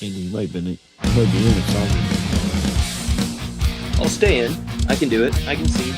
Andy, you might be in it talking. I'll stay in. I can do it. I can see.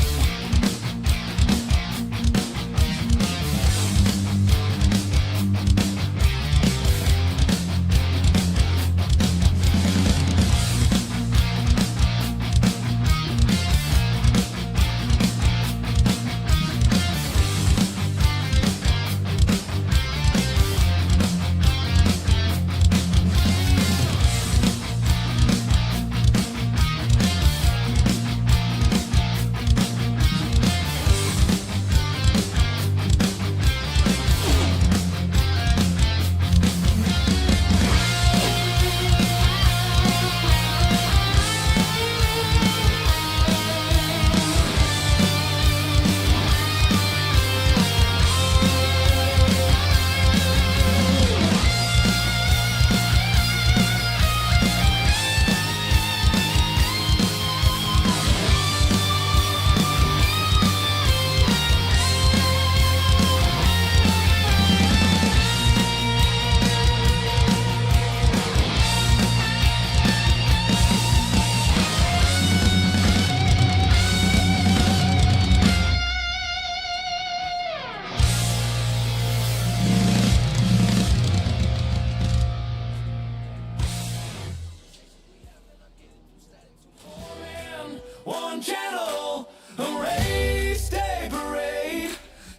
One channel, a race day parade,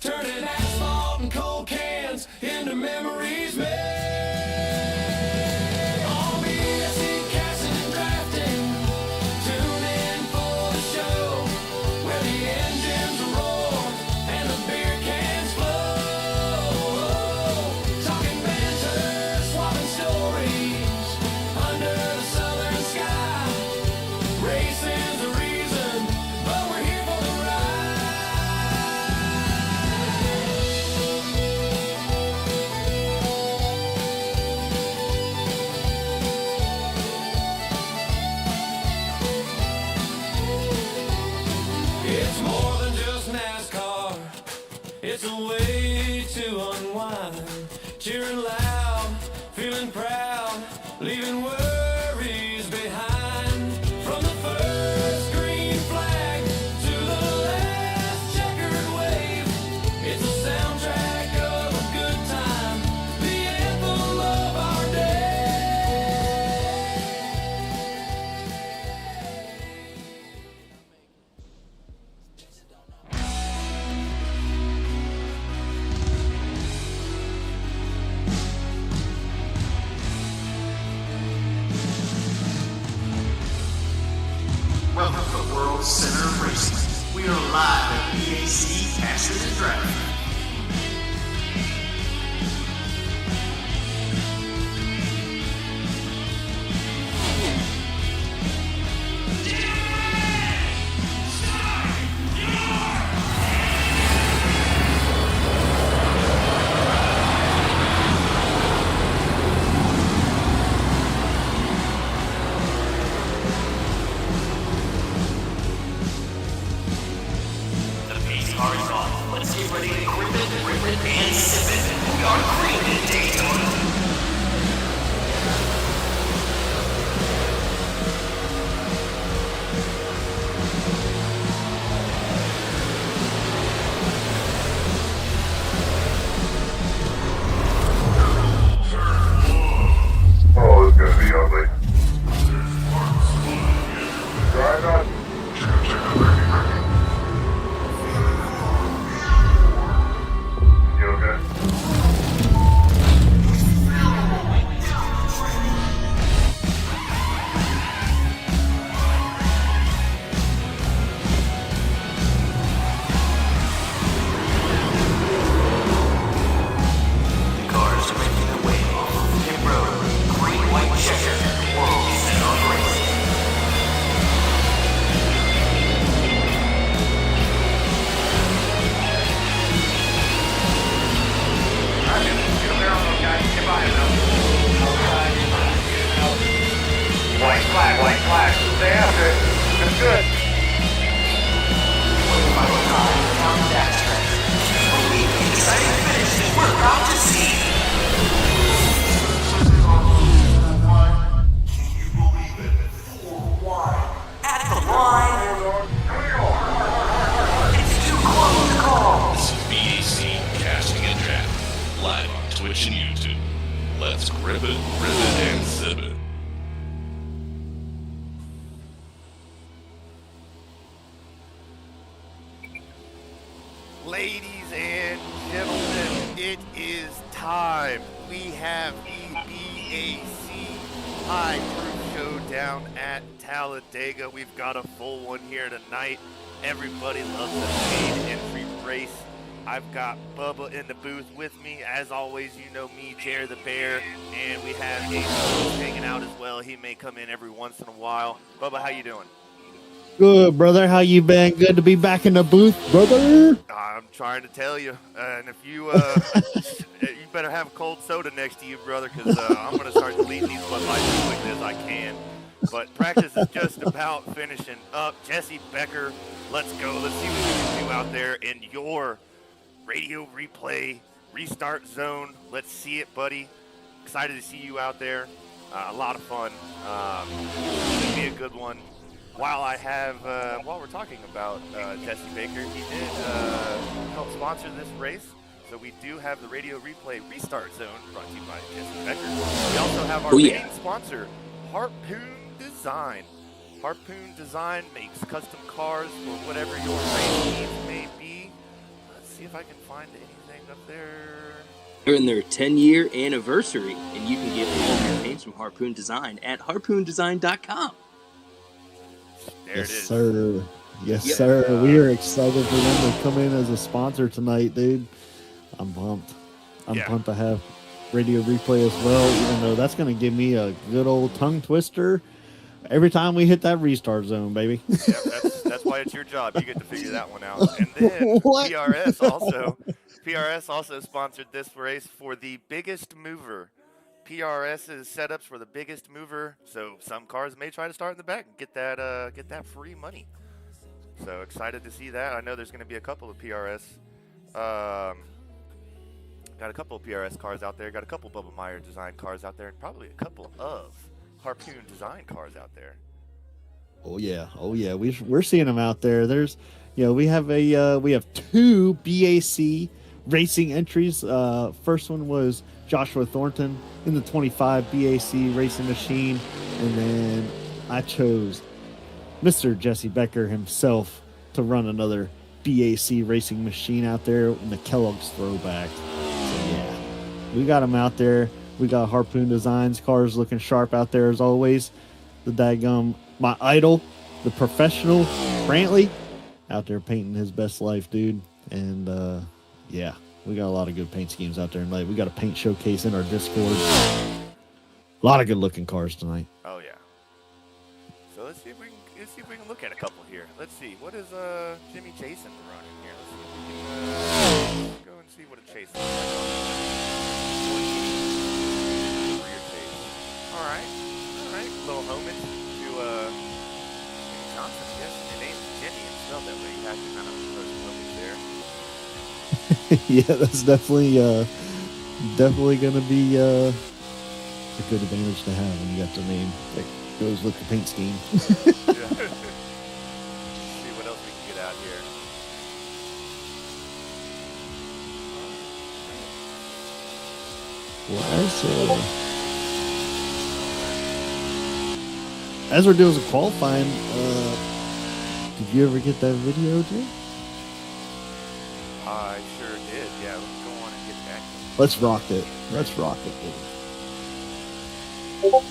turning asphalt and cold cans into memories made. On B.A.C. Casting and Drafting, tune in for the show, where the engines roar and the beer cans flow. Talking banter, swapping stories, under the southern sky, racing's a reason, but we're here for the ride. It's more than just NASCAR, it's a way to unwind, cheering loud, feeling proud, leaving worries behind. From the first green flag to the last checkered wave, it's a soundtrack of a good time, the anthem of our day. Welcome to the World Center of Racing. We are live at B.A.C. Casting and Drafting. The pace car is on. Let's get ready to grip it, and sip it. We are creating Daytona. Oh, it's gonna be ugly. Try not. You okay? The cars are making their way off of the pit road. Green, white checker. World Center of Racing. White flag. Stay after it. That's good. Final time down the backstretch. Believe the exciting finish that we're about to see. pushing you to. Let's grip it, rip it, and zip it. Ladies and gentlemen, it is time. We have the B.A.C. High Proof Showdown at Talladega. We've got a full one here tonight. Everybody loves the paid entry race. I've got Bubba in the booth with me. As always, you know me, Jer the Bear, and we have Jason hanging out as well. He may come in every once in a while. Bubba, how you doing? Good, brother. How you been? Good to be back in the booth, brother. I'm trying to tell you, and if you you better have a cold soda next to you, brother, because I'm going to start deleting these Bud Lights as quickly as I can. But practice is just about finishing up. Jesse Becker, let's go. Let's see what we can do out there in your radio replay restart zone. Let's see it, buddy. Excited to see you out there. A lot of fun. Should be a good one. While we're talking about Jesse Baker, he did help sponsor this race. So we do have the radio replay restart zone brought to you by Jesse Becker. We also have our main sponsor, Harpoon Design. Harpoon Design makes custom cars for whatever your race needs may be. Let's see if I can find anything up there. They're in their 10-year anniversary, and you can get all your paints from Harpoon Design at harpoondesign.com. There Yes, it is. sir. Yes, sir. We are excited for them to come in as a sponsor tonight, dude. I'm pumped. I'm pumped to have radio replay as well, even though that's going to give me a good old tongue twister every time we hit that restart zone, baby. Yeah, that's why it's your job. You get to figure that one out. And then PRS also sponsored this race for the biggest mover. PRS's setups for the biggest mover, so some cars may try to start in the back and get that free money. So excited to see that. I know there's going to be a couple of PRS. Got a couple of PRS cars out there. Got a couple Bubba Meyer design cars out there, and probably a couple of Harpoon design cars out there. Oh yeah. We're seeing them out there. There's, we have two BAC racing entries. First one was Joshua Thornton in the 25 BAC racing machine, and then I chose Mr. Jesse Becker himself to run another BAC racing machine out there in the Kellogg's throwback. So yeah, we got him out there. We got Harpoon Designs cars looking sharp out there as always. The daggum, my idol, the professional Brantley, out there painting his best life, dude. And yeah, we got a lot of good paint schemes out there tonight. We got a paint showcase in our Discord. A lot of good looking cars tonight. Oh yeah. So let's see if we can look at a couple here. Let's see, what is Jimmy Jason running here? Let's see if we can go and see what a Chase looks like. Rear Chase. All right. Little homage to Jimmy Johnson. Yes, your name's Jimmy and spelled that way. You have to kind of throw some homage there. Yeah, that's definitely going to be a good advantage to have when you got the name that goes with the paint scheme. See what else we can get out here. Well, as we're doing some qualifying, did you ever get that video, Jay? I sure did. Yeah, let's go on and get back. Let's rock it. Baby.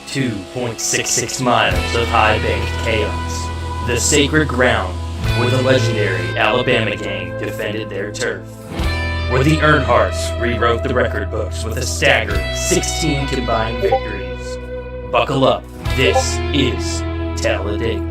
2.66 miles of high-banked chaos, the sacred ground where the legendary Alabama gang defended their turf, where the Earnhardts rewrote the record books with a staggering 16 combined victories. Buckle up, this is Talladega.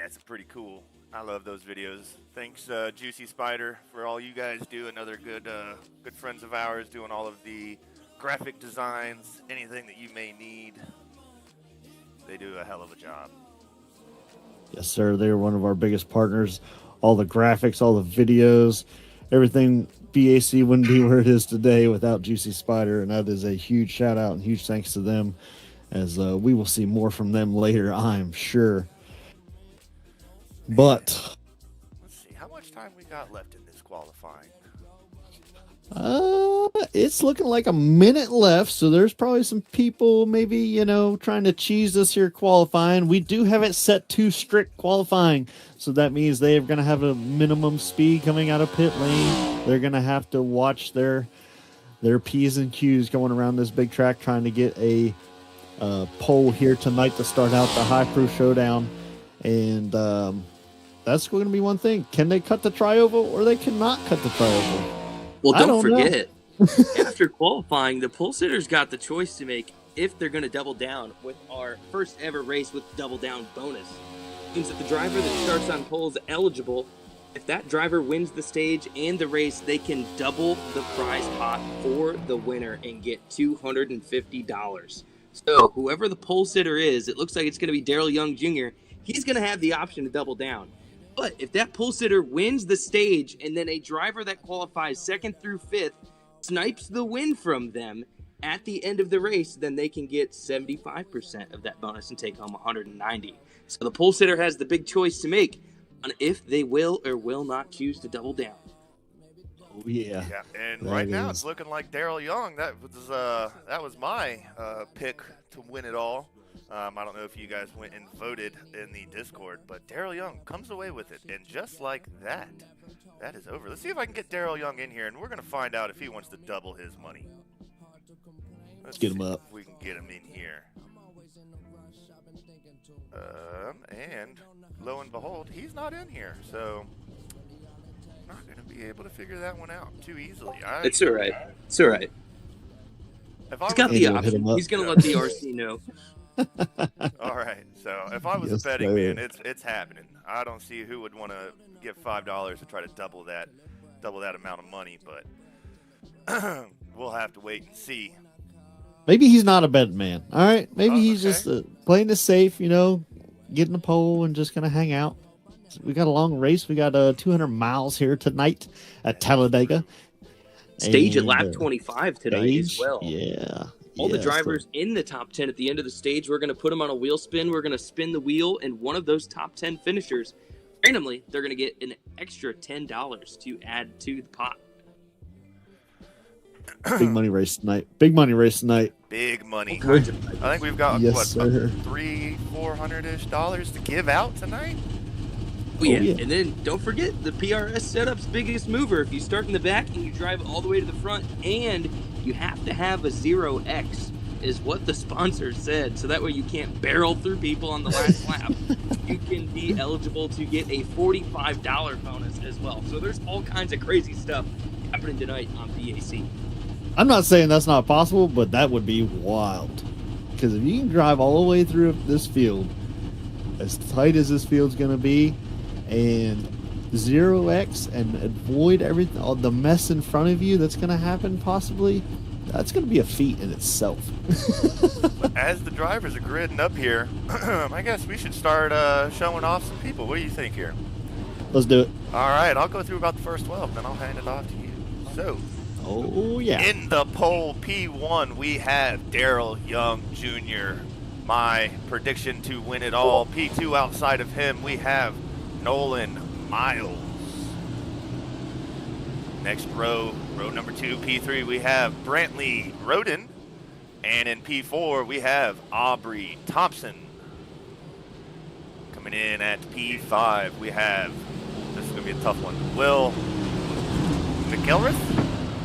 That's pretty cool. I love those videos. Thanks, Juicy Spider, for all you guys do. Another good friends of ours doing all of the graphic designs, anything that you may need. They do a hell of a job. Yes, sir. They're one of our biggest partners. All the graphics, all the videos, everything. BAC wouldn't be where it is today without Juicy Spider, and that is a huge shout out and huge thanks to them, as we will see more from them later, I'm sure. But let's see how much time we got left in this qualifying. It's looking like a minute left, so there's probably some people maybe, trying to cheese us here qualifying. We do have it set to strict qualifying, so that means they're going to have a minimum speed coming out of pit lane. They're going to have to watch their P's and Q's going around this big track, trying to get a pole here tonight to start out the High Proof Showdown. And that's going to be one thing. Can they cut the trioval, or they cannot cut the trioval? Well, don't forget, after qualifying, the pole sitters got the choice to make if they're going to double down with our first ever race with Double Down Bonus. It means that the driver that starts on pole is eligible. If that driver wins the stage and the race, they can double the prize pot for the winner and get $250. So whoever the pole sitter is, it looks like it's going to be Daryl Young Jr., he's going to have the option to double down. But if that pole sitter wins the stage and then a driver that qualifies 2nd through 5th snipes the win from them at the end of the race, then they can get 75% of that bonus and take home 190. So the pole sitter has the big choice to make on if they will or will not choose to double down. Oh, yeah. Yeah, and right now it's looking like Daryl Young. That was my pick to win it all. I don't know if you guys went and voted in the Discord, but Daryl Young comes away with it. And just like that, that is over. Let's see if I can get Daryl Young in here, and we're going to find out if he wants to double his money. Let's get him up. If we can get him in here. And lo and behold, he's not in here. So I'm not going to be able to figure that one out too easily. It's all right. It's all right. He's got the option. He's going to let the RC know. All right, so if I was a betting man, it's happening. I don't see who would want to give $5 to try to double that amount of money, but we'll have to wait and see. Maybe he's not a betting man. All right, maybe he's just playing it safe, getting a pole and just gonna hang out. We got a long race. We got 200 miles here tonight at Talladega. Stage at lap 25 tonight as well. Yeah. All the drivers in the top 10 at the end of the stage, we're going to put them on a wheel spin. We're going to spin the wheel, and one of those top 10 finishers, randomly, they're going to get an extra $10 to add to the pot. Big money race tonight. Big money race tonight. Big money. I think we've got, $300-$400-ish to give out tonight? Oh, yeah. And then don't forget the PRS setup's biggest mover. If you start in the back and you drive all the way to the front, and you have to have a 0X, is what the sponsor said. So that way you can't barrel through people on the last lap. You can be eligible to get a $45 bonus as well. So there's all kinds of crazy stuff happening tonight on BAC. I'm not saying that's not possible, but that would be wild. Because if you can drive all the way through this field, as tight as this field's going to be, and 0X and avoid everything, all the mess in front of you that's going to happen possibly, that's going to be a feat in itself. As the drivers are gridding up here, I guess we should start showing off some people. What do you think here? Let's do it. All right, I'll go through about the first 12, then I'll hand it off to you. So, in the pole P1, we have Daryl Young Jr., my prediction to win it all. P2 outside of him, we have Nolan Miles. Next row number 2, P3, we have Brantley Roden. And in P4, we have Aubrey Thompson. Coming in at P5, we have, this is going to be a tough one, Will McElrath.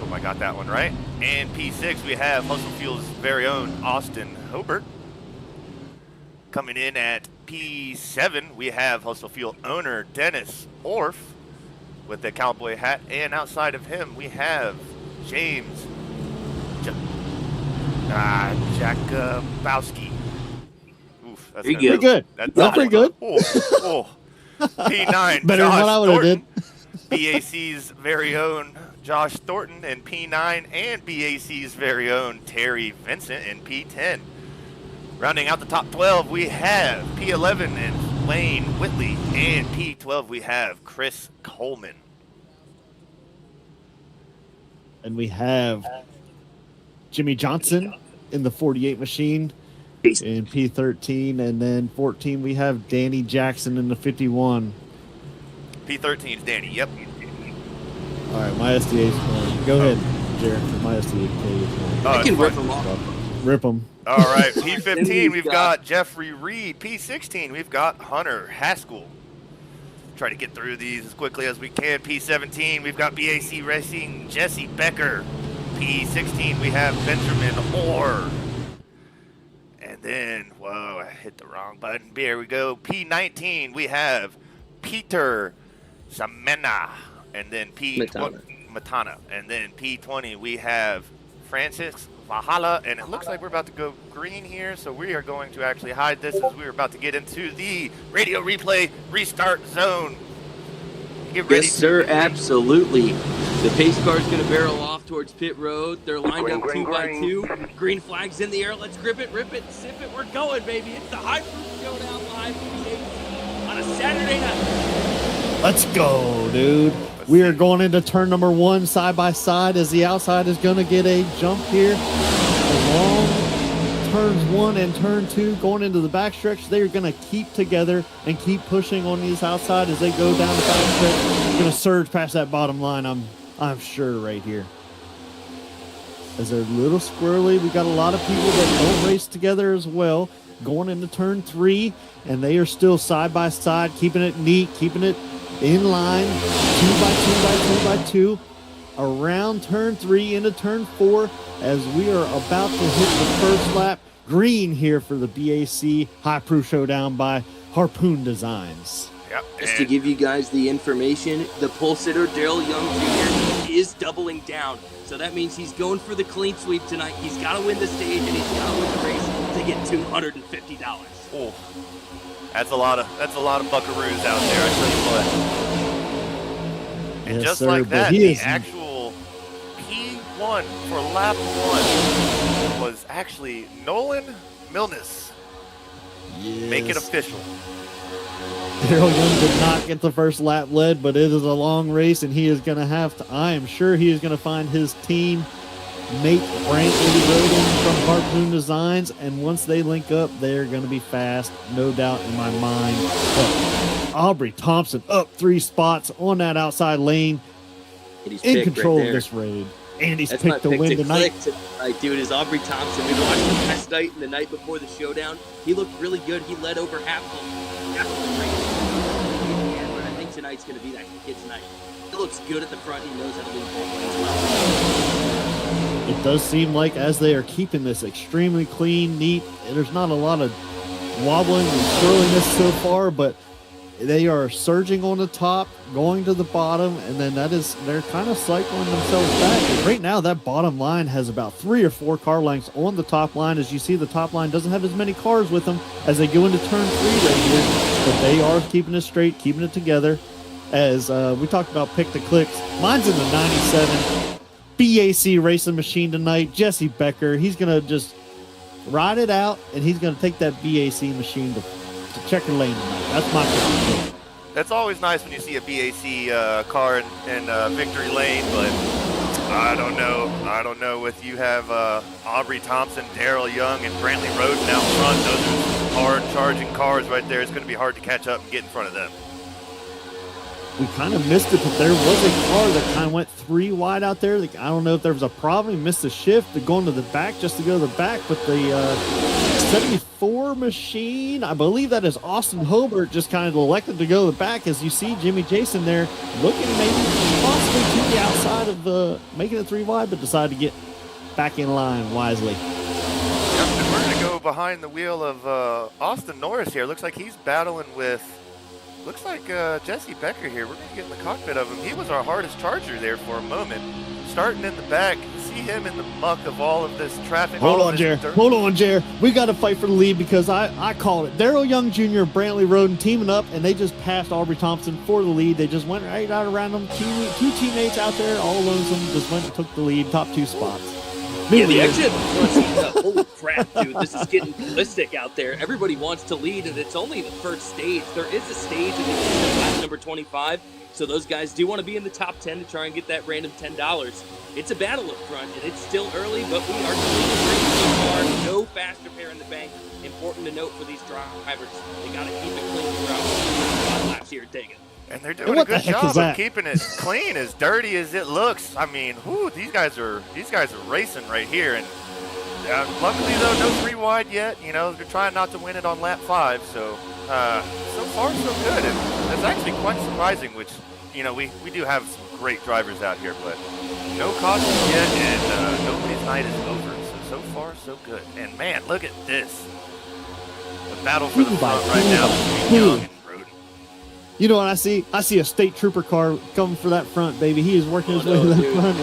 Hope I got that one right. And P6, we have Hustle Fuel's very own Austin Hobart. Coming in at P7, we have Hustle Fuel owner Dennis Orff with the cowboy hat. And outside of him, we have James Jakubowski. Oof, that's pretty good. That's pretty good. Oh. P9, Better than what I Josh would have did. Thornton, BAC's very own Josh Thornton in P9, and BAC's very own Terry Vincent in P10. Rounding out the top 12, we have P11 and Lane Whitley, and P12 we have Chris Coleman. And we have Jimmy Johnson in the 48 machine in P13, and then 14 we have Danny Jackson in the 51. P13 is Danny, yep. All right, my SDA is going. Go ahead, Jared. My SDA is going. I can it's rip fine. them off. Rip them. All right, P15 Then we've got Jeffrey Reed. P16 we've got Hunter Haskell. Try to get through these as quickly as we can. P17 we've got BAC Racing Jesse Becker. P16 we have Benjamin Orr. And then, whoa, I hit the wrong button. Here we go. P19 we have Peter Samena. And then Matana. And then P20 we have Francis Valhalla, and it looks like we're about to go green here, so we are going to actually hide this as we're about to get into the radio replay restart zone. Get ready. Yes, sir, absolutely. The pace car is going to barrel off towards pit road. They're lined up 2 by 2. Green flags in the air. Let's grip it, rip it, sip it. We're going, baby. It's the High Proof Showdown live on a Saturday night. Let's go, dude. We are going into turn number 1 side by side as the outside is going to get a jump here. Along turns 1 and turn 2 going into the backstretch. They're going to keep together and keep pushing on these outside as they go down the backstretch. Going to surge past that bottom line, I'm sure, right here. As they're a little squirrely, we got a lot of people that don't race together as well. Going into turn 3, and they are still side by side, keeping it neat, keeping it in line, 2 by 2 by 2 by 2, around turn 3 into turn 4 as we are about to hit the first lap. Green here for the BAC High Proof Showdown by Harpoon Designs. Yep. Just to give you guys the information, the pole sitter, Daryl Young Jr., is doubling down. So that means he's going for the clean sweep tonight. He's got to win the stage, and he's got to win the race to get $250. Oh, that's a lot of buckaroos out there, I tell you what. And Yes, just sir, like but that, he the is- actual P1 for lap 1 was actually Nolan Milnes. Make it official. Daryl Young did not get the first lap led, but it is a long race, and he is going to have to, I am sure he is going to find his team mate Brantley Roden from Harpoon Designs, and once they link up, they're going to be fast, no doubt in my mind. But Aubrey Thompson up 3 spots on that outside lane, And he's in picked control right of there. this raid. And he's That's my picked to pick win to tonight. click tonight, dude, is Aubrey Thompson. We watched him last night and the night before the showdown. He looked really good. He led over half the race. But I think tonight's going to be that kid's night. He looks good at the front. He knows how to lead as well. It does seem like as they are keeping this extremely clean, neat, and there's not a lot of wobbling and swirliness so far, but they are surging on the top, going to the bottom, and then they're kind of cycling themselves back. And right now, that bottom line has about 3 or 4 car lengths on the top line. As you see, the top line doesn't have as many cars with them as they go into turn 3 right here, but they are keeping it straight, keeping it together. As we talked about pick the clicks, mine's in the 97 BAC racing machine tonight. Jesse Becker, he's going to just ride it out, and he's going to take that BAC machine to checker lane tonight. That's my pick. That's always nice when you see a BAC car in victory lane, but I don't know. I don't know if you have Aubrey Thompson, Daryl Young, and Brantley Roden out front. Those are hard charging cars right there. It's going to be hard to catch up and get in front of them. We kind of missed it, but there was a car that kind of went 3 wide out there. I don't know if there was a problem. He missed a shift to go into the back just to go to the back, but the 74 machine, I believe that is Austin Hobart, just kind of elected to go to the back. As you see Jimmy Jason there looking maybe possibly to the outside of the making it 3 wide, but decided to get back in line wisely. Yep, and we're going to go behind the wheel of Austin Norris here. Looks like he's battling with, Jesse Becker here. We're going to get in the cockpit of him. He was our hardest charger there for a moment. starting in the back. You see him in the muck of all of this traffic. Hold all on, of Jer. this dirt. Hold on, Jer. We got to fight for the lead because I called it. Daryl Young Jr. and Brantley Roden teaming up, and they just passed Aubrey Thompson for the lead. They just went right out around them. Two teammates out there, all lonesome, just went and took the lead, top 2 spots. Yeah, the exit holy crap, dude. This is getting ballistic out there. Everybody wants to lead, and it's only the first stage. There is a stage in the lap number 25, so those guys do want to be in the top 10 to try and get that random $10. It's a battle up front, and it's still early, but we are clean so far. No faster pair in the bank. Important to note for these drivers. They got to keep it clean throughout laps here at Dega. And they're doing a good job of keeping it clean, as dirty as it looks. I mean, whew, these guys are racing right here. And luckily, though, no 3 wide yet. You know, they're trying not to win it on lap 5. So, so far, so good. And that's actually quite surprising, which, you know, we do have some great drivers out here. But no cautions yet, and nobody's night is over. So far, so good. And, man, look at this. The battle for the front right now between Young and Roden. You know what I see? I see a state trooper car coming for that front, baby. He is working his way to that front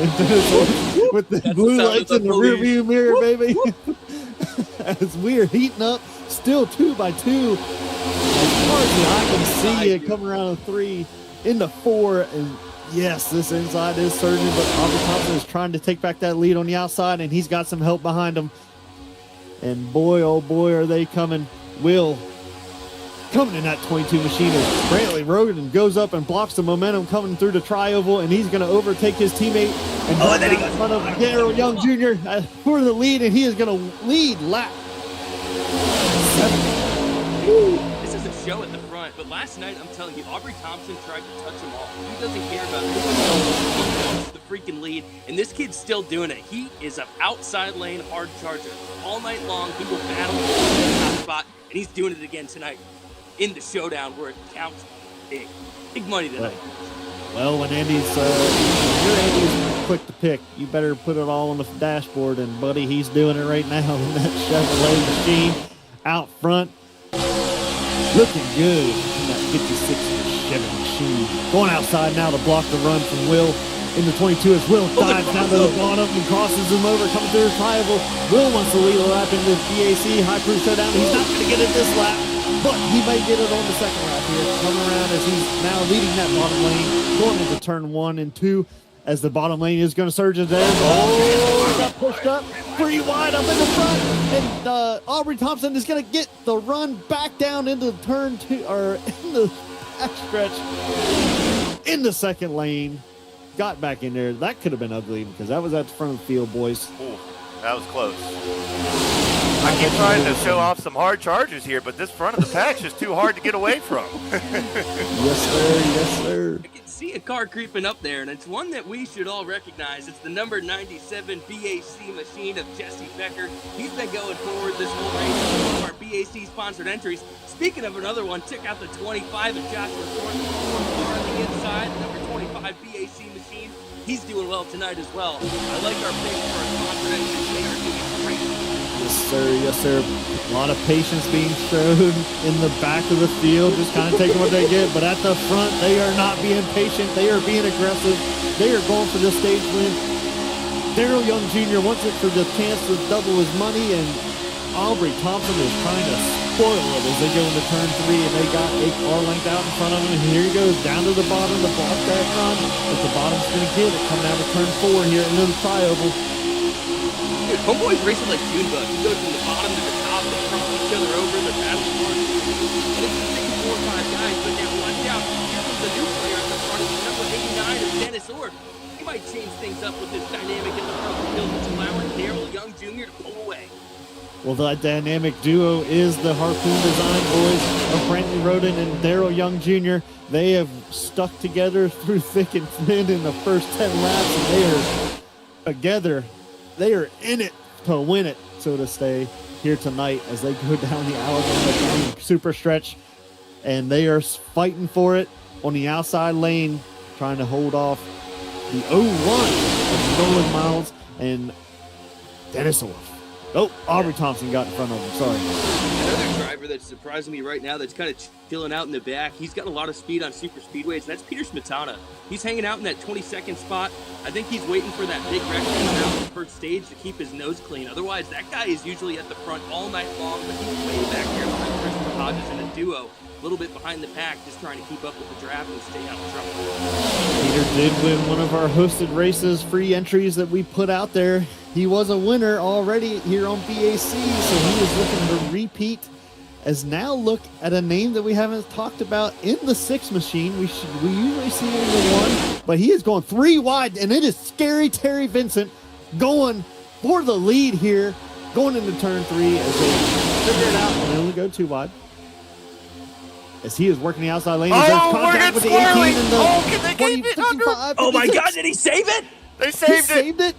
with the blue lights in the rear view mirror, baby. It's weird. Heating up, still 2 by 2. As far as the eye can see it coming around a 3 into 4. And yes, this inside is surging, but Aubrey Thompson is trying to take back that lead on the outside, and he's got some help behind him. And boy, oh boy, are they coming. Will coming in that 22 machine as Brantley Roden goes up and blocks the momentum coming through the tri-oval, and he's going to overtake his teammate and then he got in front of Daryl Young Jr. For the lead, and he is going to lead lap 7. This is a show at the front, but last night, I'm telling you, Aubrey Thompson tried to touch him off. He doesn't care about anything else. He wants the freaking lead, and this kid's still doing it. He is an outside lane hard charger. All night long, he will battle for the top spot, and he's doing it again tonight in the showdown where it counts big. Big money tonight. Well, when you're Andy's quick to pick, you better put it all on the dashboard, and buddy, he's doing it right now in that Chevrolet machine out front. Looking good in that 56 Chevy machine. Going outside now to block the run from Will in the 22 as Will dives down to the bottom and crosses him over, coming through his rival. Will wants to lead a lap into BAC High Proof Showdown. He's not going to get it this lap, but he may get it on the second lap here. Coming around as he's now leading that bottom lane, going into turn 1 and 2 as the bottom lane is going to surge as there. Oh, got pushed up, 3 wide up in the front, and Aubrey Thompson is going to get the run back down into turn 2, or in the back stretch in the second lane. Got back in there. That could have been ugly because that was at the front of the field, boys. Ooh, that was close. I keep trying to show off some hard charges here, but this front of the pack's just too hard to get away from. Yes, sir. Yes, sir. I can see a car creeping up there, and it's one that we should all recognize. It's the number 97 BAC machine of Jesse Becker. He's been going forward this whole race. It's one of our BAC sponsored entries. Speaking of another one, check out the 25 of Joshua Thornton on the inside, the number 25 BAC machine. He's doing well tonight as well. I like our pick for our sponsored entries. They are doing great. Yes, sir. Yes, sir. A lot of patience being shown in the back of the field, just kind of taking what they get. But at the front, they are not being patient. They are being aggressive. They are going for the stage win. Daryl Young Jr. wants it for the chance to double his money, and Aubrey Thompson is trying to spoil it as they go into turn 3, and they got a car length out in front of him. And here he goes down to the bottom to block that run. But the bottom's going to get it coming out of turn 4 here into the tri-oval. Dude, homeboy's racing like Junebug. He goes from the bottom to the top, they cross each other over, they're battling for it. And it's the same 4 or 5 guys, but now watch out. Here comes the new player at the front, it's number 89 of Dennis Orr. He might change things up with this dynamic in the front of the field, which allowing Daryl Young Jr. to pull away. Well, that dynamic duo is the Harpoon Design boys of Brantley Roden and Daryl Young Jr. They have stuck together through thick and thin in the first 10 laps, and they are together. They are in it to win it, so to say, here tonight as they go down the Alabama super stretch. And they are fighting for it on the outside lane, trying to hold off the 01 of Nolan Miles and Dennis Orr. Oh, Aubrey Thompson got in front of him. Sorry. Another driver that's surprising me right now that's kind of chilling out in the back. He's got a lot of speed on super speedways, and that's Peter Smetana. He's hanging out in that 22nd spot. I think he's waiting for that big wreck to come out in the first stage to keep his nose clean. Otherwise, that guy is usually at the front all night long, but he's way back here behind Christopher Hodges in a duo. A little bit behind the pack, just trying to keep up with the draft and stay out of trouble. Peter did win one of our hosted races, free entries that we put out there. He was a winner already here on BAC, so he is looking to repeat. As now look at a name that we haven't talked about in the 6 machine. We usually see him in the 1, but he is going 3 wide, and it is scary Terry Vincent going for the lead here, going into turn 3 as they figure it out and only go 2 wide. As he is working the outside lane, he has contact with the 18 and the 20, 55. Oh my God, did he save it? They saved it.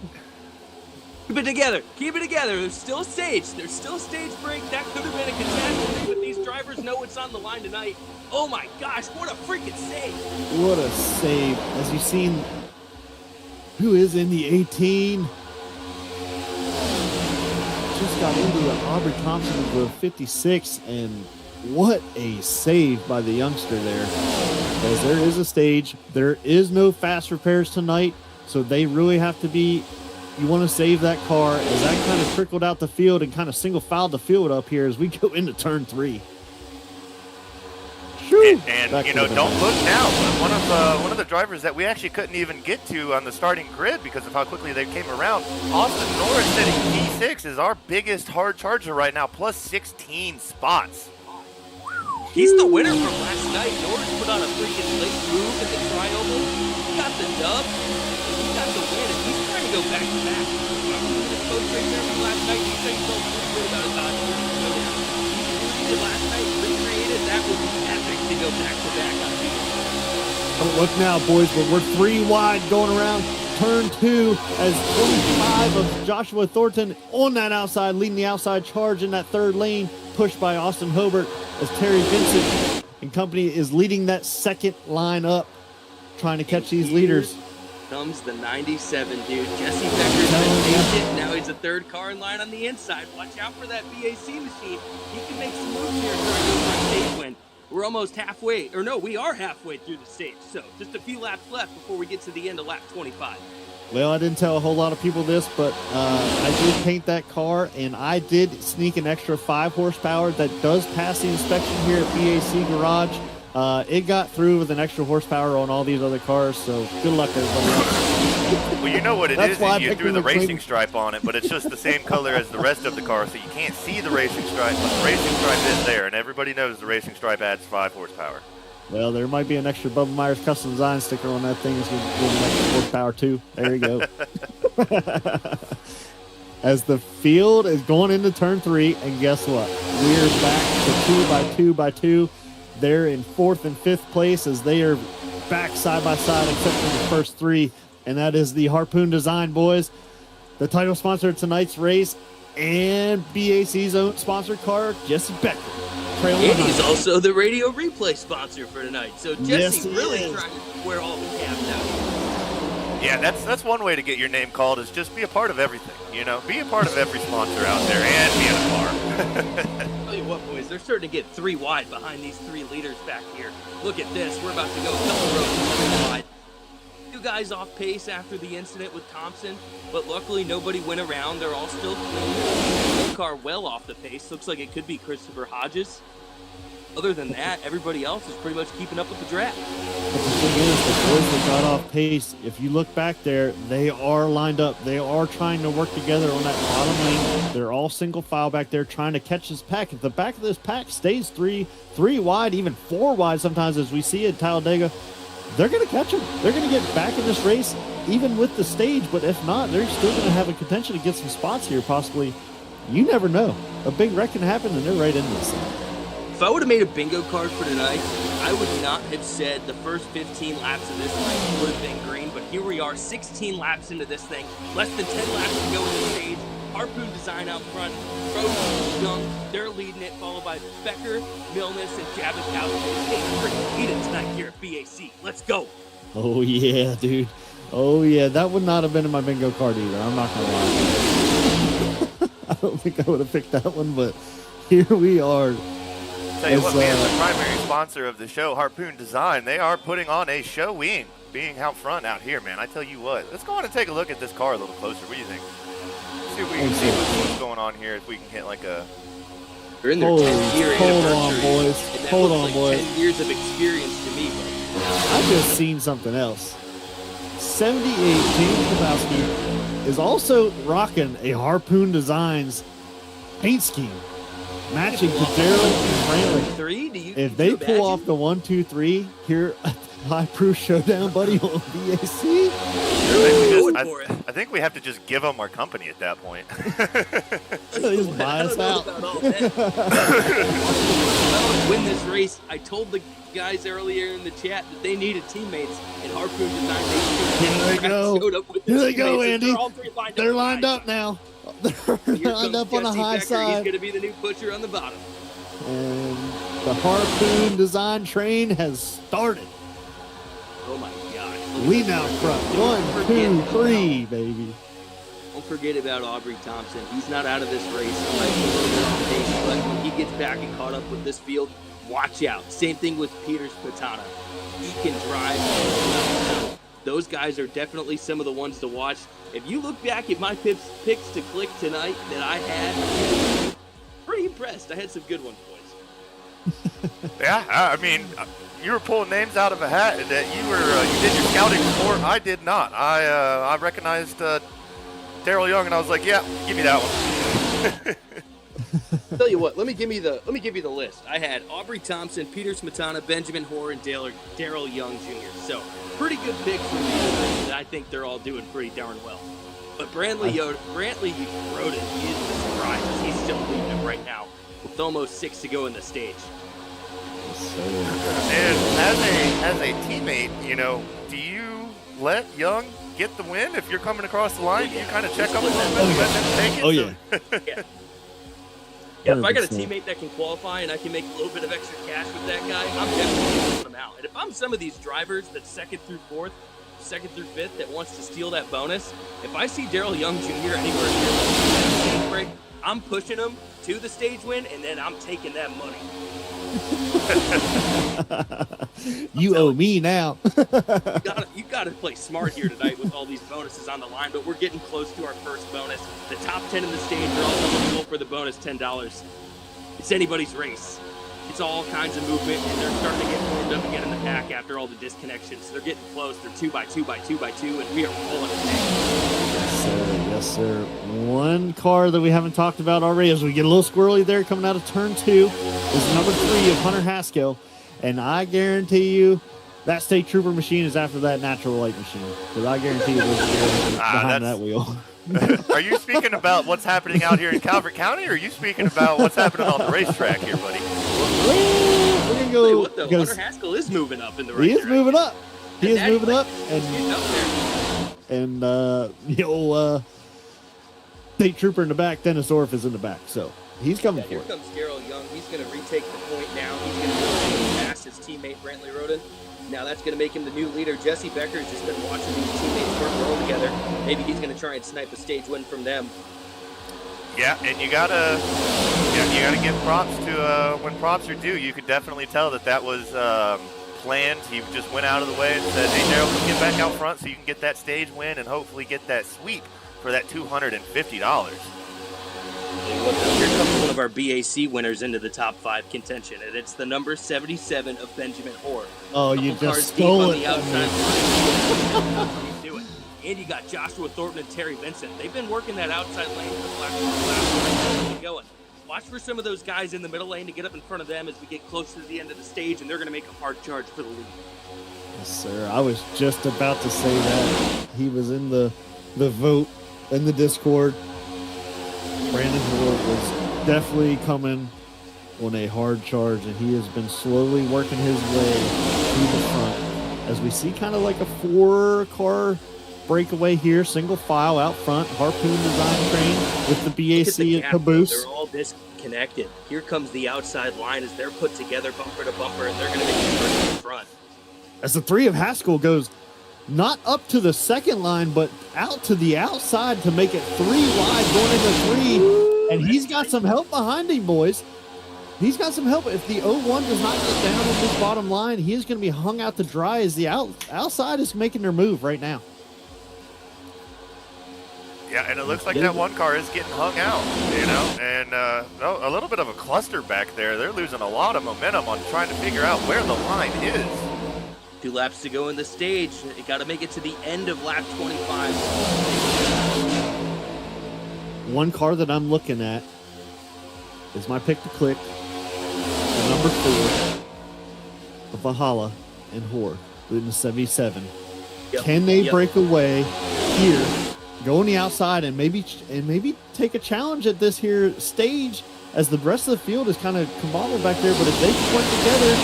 Keep it together. Keep it together. There's still a stage. There's still a stage break. That could have been a catastrophe, but these drivers know what's on the line tonight. Oh my gosh, what a freaking save. What a save. As you've seen, who is in the 18? Just got into the Aubrey Thompson of the 56, and what a save by the youngster there. As there is a stage, there is no fast repairs tonight, so they really have to be, you want to save that car as that kind of trickled out the field and kind of single filed the field up here as we go into turn 3. And you know, don't look now. One of the drivers that we actually couldn't even get to on the starting grid because of how quickly they came around. Austin Norris sitting P6 is our biggest hard charger right now, plus 16 spots. He's the winner from last night. Norris put on a freaking late move in the tri-oval. He got the dub. He got the win, and he's trying to go back to back. This post race there from last night, he said he felt pretty good about his Dodge Showdown. He did last night, recreated. That would be epic to go back to back on here. Don't look now, boys, but we're 3 wide going around turn 2 as 25 of Joshua Thornton on that outside, leading the outside charge in that 3rd lane, pushed by Austin Hobart as Terry Vincent and company is leading that 2nd line up, trying to catch these leaders. Comes the 97, dude. Jesse Becker's been patient. Now he's a 3rd car in line on the inside. Watch out for that BAC machine. He can make some moves here and try to go for a stage win. We're almost halfway, or no, we are halfway through the stage. So just a few laps left before we get to the end of lap 25. Well, I didn't tell a whole lot of people this, but I did paint that car, and I did sneak an extra 5 horsepower that does pass the inspection here at BAC Garage. It got through with an extra horsepower on all these other cars, so good luck, everybody. Well, you know what it That's is why I you picked threw the them to racing stripe on it, but it's just the same color as the rest of the car, so you can't see the racing stripe, but the racing stripe is there, and everybody knows the racing stripe adds 5 horsepower. Well, there might be an extra Bubba Myers Custom Design sticker on that thing. It's going to give an extra horsepower, too. There you go. As the field is going into turn 3, and guess what? We're back to 2 by 2 by 2. They're in 4th and 5th place as they are back side by side except for the first 3, and that is the Harpoon Design boys, the title sponsor of tonight's race, and BAC's own sponsored car, Jesse Becker. And he's also the radio replay sponsor for tonight. So Jesse Yes, really is. trying to wear all the caps out here. Yeah, that's one way to get your name called is just be a part of everything, you know? Be a part of every sponsor out there and be in a car. Tell you what, boys, they're starting to get 3 wide behind these 3 leaders back here. Look at this. We're about to go a couple rows wide. 2 guys off pace after the incident with Thompson, but luckily nobody went around. They're all still clean. One car well off the pace. Looks like it could be Christopher Hodges. Other than that, everybody else is pretty much keeping up with the draft. But the thing is, the boys that got off pace, if you look back there, they are lined up. They are trying to work together on that bottom lane. They're all single file back there trying to catch this pack. If the back of this pack stays 3 wide, even 4 wide sometimes as we see at Talladega, they're going to catch them. They're going to get back in this race, even with the stage. But if not, they're still going to have a potential to get some spots here, possibly. You never know. A big wreck can happen, and they're right in this thing. If I would have made a bingo card for tonight, I would not have said the first 15 laps of this thing would have been green, but here we are, 16 laps into this thing, less than 10 laps to go in the stage. Harpoon Design out front, Rose, Young, they're leading it, followed by Becker, Milnes, and Jabikowski. Hey, freaking beat it tonight here at BAC. Let's go. Oh, yeah, dude. Oh, yeah. That would not have been in my bingo card either. I'm not going to lie. don't think I would have picked that one, but here we are. Tell you what, being the primary sponsor of the show, Harpoon Design, they are putting on a showing being out front out here, man. I tell you what, let's go on and take a look at this car a little closer. What do you think? Let's see if we can see what's going on here, if we can hit like a... They're in their 10-year hold on, anniversary, boys. and that Hold looks on, like boys. 10 years of experience to me, but I just seen something else. 78 James Kowalski is also rocking a Harpoon Designs paint scheme, matching to Daryl and Brantley. 3? Do you If could they you pull off imagine? the 1, 2, 3 here at the High Proof Showdown, buddy, on BAC, I think we have to just give them our company at that point. just buy us out. Win this race. I told the guys earlier in the chat that they needed teammates, and Harpoon Design Here they go. showed up with Here their they go, teammates, and Andy. they're all three lined They're up lined on up now. They're Here lined comes up on the Jesse high Becker. He's side. going to be the new pusher on the bottom. And the Harpoon Design train has started. Oh my God. We now front. 1, 2, 3, baby. Don't forget about Aubrey Thompson. He's not out of this race. He might be a little bit off pace, but when he gets back and caught up with this field, watch out. Same thing with Peter Spatana. He can drive. Those guys are definitely some of the ones to watch. If you look back at my picks to click tonight that I had, pretty impressed. I had some good ones, boys. Yeah, I mean, you were pulling names out of a hat that you did your scouting report. I did not. I recognized Daryl Young, and I was like, yeah, give me that one. Tell you what, let me give you the list. I had Aubrey Thompson, Peter Smetana, Benjamin Hoare, and Daryl Young Jr. So pretty good picks from these three, and I think they're all doing pretty darn well. But Brantley Roden is the surprise. He's still leading it right now with almost 6 to go in the stage. And as a teammate, you know, do you let Young get the win if you're coming across the line? Do you kind of check up a little bit and let them take it? Oh, yeah. Yeah. Yeah, if I got a 100%. teammate that can qualify and I can make a little bit of extra cash with that guy, I'm definitely pulling him out. And if I'm some of these drivers that's second through fifth that wants to steal that bonus, if I see Daryl Young Jr. anywhere near the stage break, I'm pushing him to the stage win, and then I'm taking that money. You owe me now. You gotta play smart here tonight with all these bonuses on the line, but we're getting close to our first bonus. The top 10 in the stage are all eligible for the bonus $10. It's anybody's race. It's all kinds of movement, and they're starting to get formed up again in the pack after all the disconnections. They're getting close. They're 2 by 2 by 2 by 2, and we are rolling today. Yes, sir. One car that we haven't talked about already as we get a little squirrely there coming out of turn 2 is number 3 of Hunter Haskell. And I guarantee you that state trooper machine is after that natural light machine. Because I guarantee you there's a behind that wheel. Are you speaking about what's happening out here in Calvert County, or are you speaking about what's happening on the racetrack here, buddy? We're going to Tell you go. what, though, because Hunter Haskell is moving up in the right he is direction. moving up. He And is that- moving up. He's getting up there. And state trooper in the back, Dennis Orff is in the back. So he's coming Yeah, here for it. comes Daryl Young. He's going to retake the point now. He's going to pass his teammate Brantley Roden. Now that's going to make him the new leader. Jesse Becker has just been watching these teammates work well together. Maybe he's going to try and snipe a stage win from them. Yeah, and you gotta give props to when props are due. You could definitely tell that was planned. He just went out of the way and said, "Hey, Daryl, come get back out front so you can get that stage win and hopefully get that sweep for that $250." Here comes one of our BAC winners into the top 5 contention, and it's the number 77 of Benjamin Hoare. Oh, you Couple cars just deep stole on it. the outside. He's doing. And you got Joshua Thornton and Terry Vincent. They've been working that outside lane for the last going. Watch for some of those guys in the middle lane to get up in front of them as we get close to the end of the stage, and they're going to make a hard charge for the lead. Yes, sir. I was just about to say that. He was in the vote in the Discord. Brandon Hoare was definitely coming on a hard charge, and he has been slowly working his way to the front. As we see kind of like a 4-car breakaway here, single file out front, Harpoon Design train with the BAC caboose. They're all disconnected. Here comes the outside line as they're put together bumper to bumper, and they're going to make a turn in front. As the 3 of Haskell goes not up to the second line, but out to the outside to make it 3 wide going into 3. And he's got some help behind him, boys. He's got some help. If the 01 does not get down in this bottom line, he is going to be hung out to dry as the outside is making their move right now. Yeah, and it looks like that one car is getting hung out, you know, and a little bit of a cluster back there. They're losing a lot of momentum on trying to figure out where the line is. 2 laps to go in the stage. You got to make it to the end of lap 25. One car that I'm looking at is my pick to click, the number 4, the Valhalla and Hor, in the 77. Yep. Can they break away here, go on the outside, and maybe take a challenge at this here stage as the rest of the field is kind of combined back there? But if they can work together,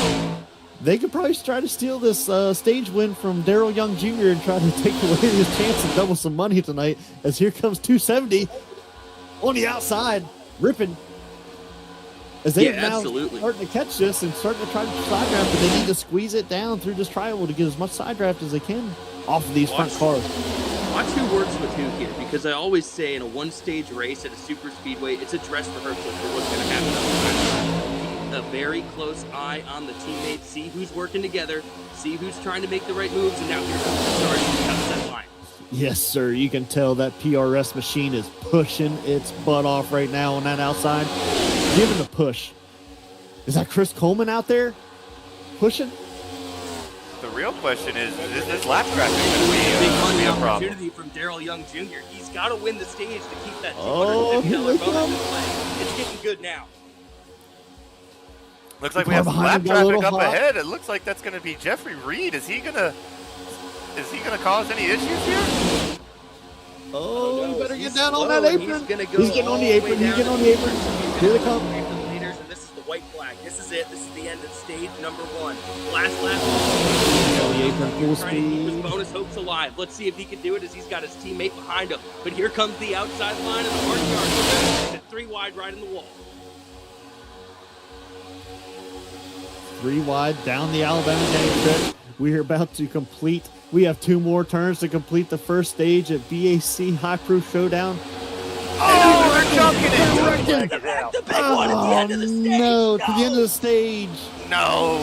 they could probably try to steal this stage win from Darrell Young Jr. and try to take away his chance to double some money tonight. As here comes 270 on the outside, ripping. As they are now starting to catch this and starting to try to side draft, but they need to squeeze it down through this triangle to get as much side draft as they can off of these front cars. Watch who works with who here, because I always say in a one-stage race at a super speedway, it's a dress rehearsal for what's going to happen. Keep a very close eye on the teammates, see who's working together, see who's trying to make the right moves, and now here's the start to cut that line. Yes, sir. You can tell that PRS machine is pushing its butt off right now on that outside. Give it a push. Is that Chris Coleman out there pushing? The real question is this lap traffic going to be a problem? Opportunity from Darrell Young Jr. He's got to win the stage to keep that $250 bonus in play. It's getting good now. Looks like we have some lap traffic up ahead. It looks like that's going to be Jeffrey Reed. Is he gonna cause any issues here? Oh, you better get down on that apron. He's getting on the apron. He's getting on the apron. Here they come. This is the white flag. This is it. This is the end of stage number 1. Last lap. On the apron, full speed. Trying to keep his bonus hopes alive. Let's see if he can do it as he's got his teammate behind him. But here comes the outside line of the hard yard. 3 wide right in the wall. 3 wide down the Alabama gang strip. We are about to complete. We have 2 more turns to complete the first stage at BAC High Proof Showdown. Oh, they're chunking it. The big one at the end of the stage. No, to the end of the stage. No.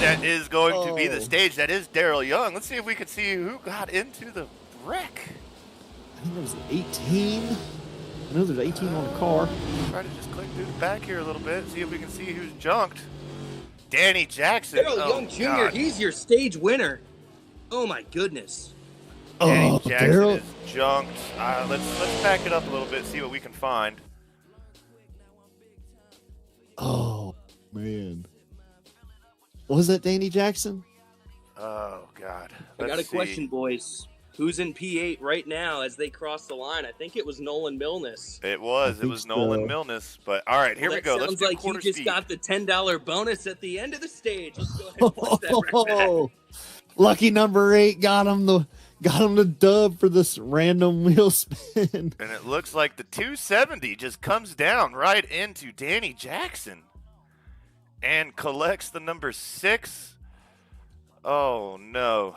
That is going to be the stage. That is Darrell Young. Let's see if we can see who got into the wreck. I think it was 18. I know there's 18 on the car. Try to just click through the back here a little bit, see if we can see who's junked. Danny Jackson. Darrell Young Jr., God. He's your stage winner. Oh, my goodness. Danny Jackson is junked. Let's back it up a little bit, see what we can find. Oh, man. Was that Danny Jackson? Oh, God. I got a question, boys. Who's in P8 right now as they cross the line? I think it was Nolan Milnes. It was Nolan Milnes. But all right, here we go. Let's do like quarter you just speed. got the $10 bonus at the end of the stage. Let's go ahead and push that right back. Lucky number 8 got him the dub for this random wheel spin. And it looks like the 270 just comes down right into Danny Jackson and collects the number 6. Oh no.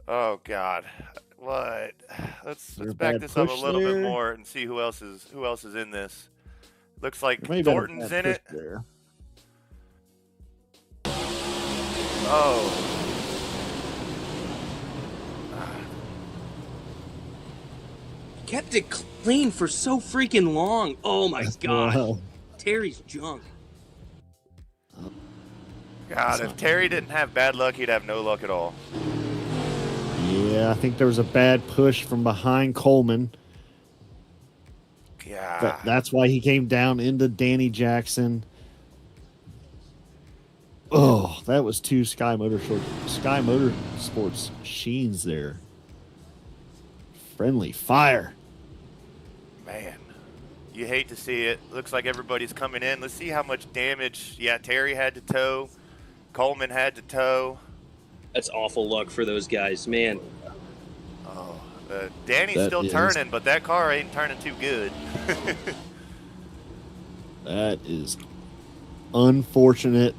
Oh God. What? Let's back this up a little bit more and see who else is in this. Looks like Thornton's in it. There. Oh. Kept it clean for so freaking long. Oh my God. Wow. Terry's junk. God, if Terry didn't have bad luck, he'd have no luck at all. Yeah, I think there was a bad push from behind Coleman. Yeah. That's why he came down into Danny Jackson. Oh, that was 2 Sky Motorsports machines there. Friendly fire. Man, you hate to see it. Looks like everybody's coming in. Let's see how much damage. Yeah, Terry had to tow. Coleman had to tow. That's awful luck for those guys, man. Oh, Danny's still turning, but that car ain't turning too good. That is unfortunate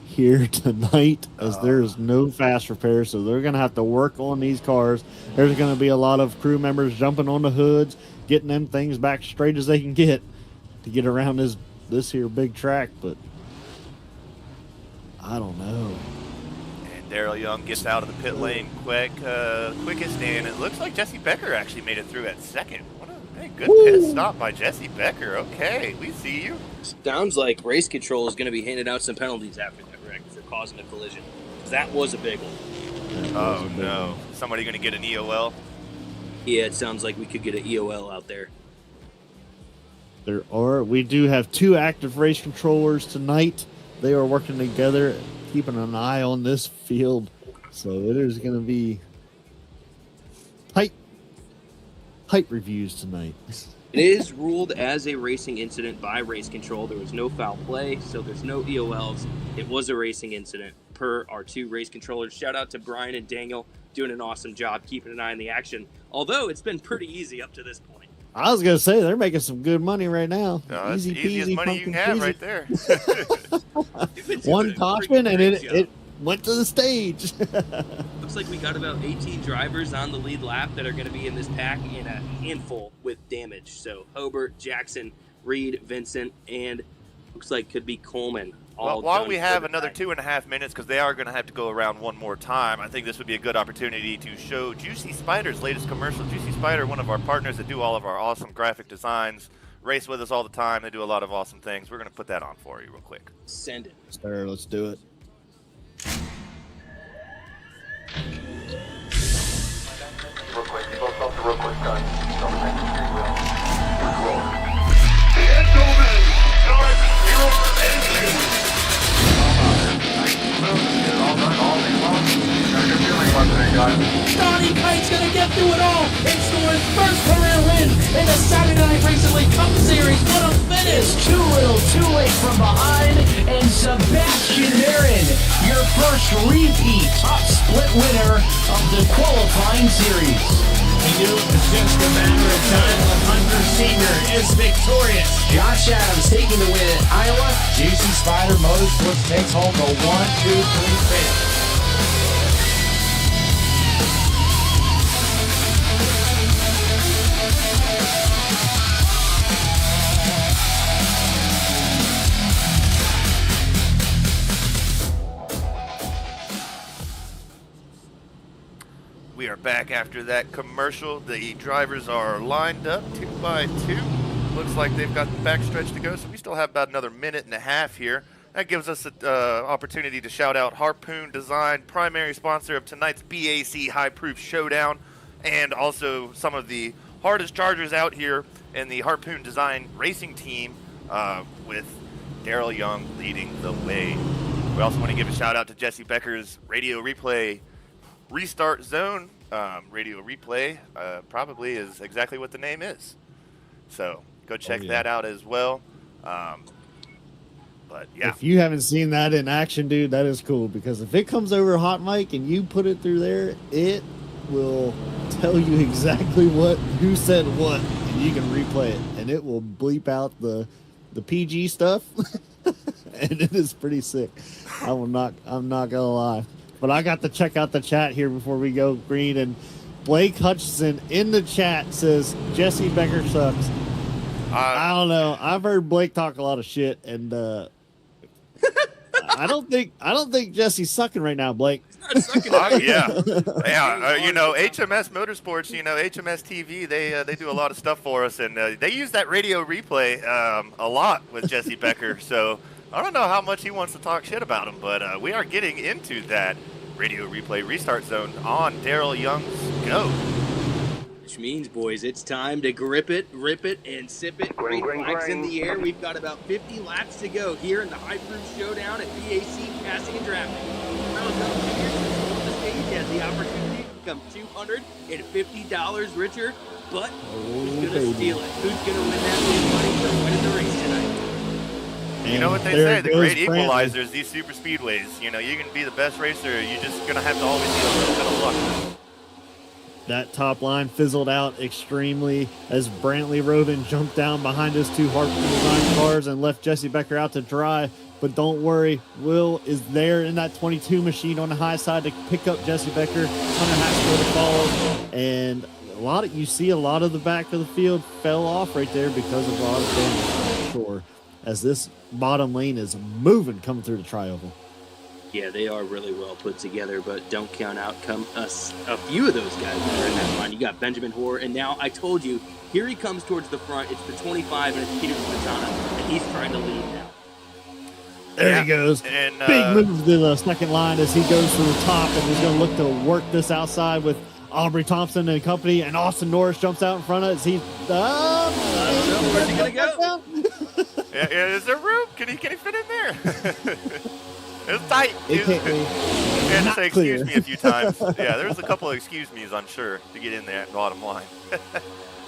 here tonight, as there is no fast repair, so they're going to have to work on these cars. There's going to be a lot of crew members jumping on the hoods, getting them things back straight as they can get to get around this here big track. But I don't know. And Daryl Young gets out of the pit lane quickest, and it looks like Jesse Becker actually made it through at second. Good pit stop by Jesse Becker. Okay, we see you. Sounds like race control is going to be handing out some penalties after that wreck for causing a collision. That was a big one. Oh, no. Somebody going to get an EOL? Yeah, it sounds like we could get an EOL out there. We do have 2 active race controllers tonight. They are working together, keeping an eye on this field. So it is going to be tight reviews tonight. It is ruled as a racing incident by race control. There was no foul play, so there's no EOLs. It was a racing incident per our 2 race controllers. Shout out to Brian and Daniel, doing an awesome job keeping an eye on the action, although it's been pretty easy up to this point. I was going to say, they're making some good money right now. No, that's easy the easiest peasy, money you can pumpkin have right peasy. there. One caution, and it went to the stage. Looks like we got about 18 drivers on the lead lap that are going to be in this pack in a handful with damage. So Hobart, Jackson, Reed, Vincent, and looks like could be Coleman. Well, while we have another 2.5 minutes, because they are going to have to go around one more time, I think this would be a good opportunity to show Juicy Spider's latest commercial. Juicy Spider, one of our partners that do all of our awesome graphic designs, race with us all the time. They do a lot of awesome things. We're going to put that on for you real quick. Send it. Sir, let's do it. Real quick, you both off the real quick, guys. Don't make the steering wheel. Gentlemen, start your engine. All done all day long. How's your feeling about today, guys? Donnie Kite's gonna get through it all and score his first career win in the Saturday Night Racing League Cup Series. What a finish! Too little, too late from behind, and Sebastian Marin, your first repeat top split winner of the qualifying series. He knew it was just a matter of time. The Hunter Senior is victorious. Josh Adams taking the win at Iowa. Juicy Spider Motorsports takes home the 1, 2, 3 finish. We are back after that commercial. The drivers are lined up 2 by 2. Looks like they've got the backstretch to go, so we still have about another 1.5 minutes here. That gives us an opportunity to shout out Harpoon Design, primary sponsor of tonight's BAC High Proof Showdown, and also some of the hardest chargers out here in the Harpoon Design racing team, with Daryl Young leading the way. We also want to give a shout out to Jesse Becker's Radio Replay Restart Zone. Radio Replay probably is exactly what the name is. So go check that out as well. But yeah, if you haven't seen that in action, dude, that is cool, because if it comes over hot mic and you put it through there, it will tell you exactly who said what, and you can replay it, and it will bleep out the PG stuff, and it is pretty sick. I'm not gonna lie. But I got to check out the chat here before we go, Green. And Blake Hutchison in the chat says Jesse Becker sucks. I don't know. I've heard Blake talk a lot of shit, and I don't think Jesse's sucking right now, Blake. yeah. You know, HMS Motorsports, you know, HMS TV, they do a lot of stuff for us, and they use that radio replay a lot with Jesse Becker. So I don't know how much he wants to talk shit about him, but we are getting into that radio replay restart zone on Daryl Young's go. Which means, boys, it's time to grip it, rip it, and sip it. Green flags in the air. We've got about 50 laps to go here in the High Proof Showdown at BAC Casting and Drafting. The stage has the opportunity to become $250 richer, but who's going to steal it? Who's going to win that big money for winning the race tonight? You know what they say, the great equalizers, these super speedways. You know, you can be the best racer, you're just going to have to always be a little bit of luck. That top line fizzled out extremely as Brantley Roden jumped down behind his 2 Harpoon Design cars and left Jesse Becker out to dry. But don't worry, Will is there in that 22 machine on the high side to pick up Jesse Becker. Hunter has to go to follow. And you see a lot of the back of the field fell off right there because of a lot of damage, I'm sure, as this bottom lane is moving coming through the tri-oval. Yeah, they are really well put together, but don't count out a few of those guys that are in that line. You got Benjamin Hoare, and now I told you, here he comes towards the front. It's the 25, and it's Peter Smetana, and he's trying to lead now. There he goes. And, big move to the second line as he goes to the top, and he's going to look to work this outside with Aubrey Thompson and company, and Austin Norris jumps out in front of it. Where's he going to go? Yeah, is there room? Can he fit in there? It's tight. He had to say excuse me a few times. Yeah, there's a couple of excuse me's, I'm sure, to get in there at bottom line.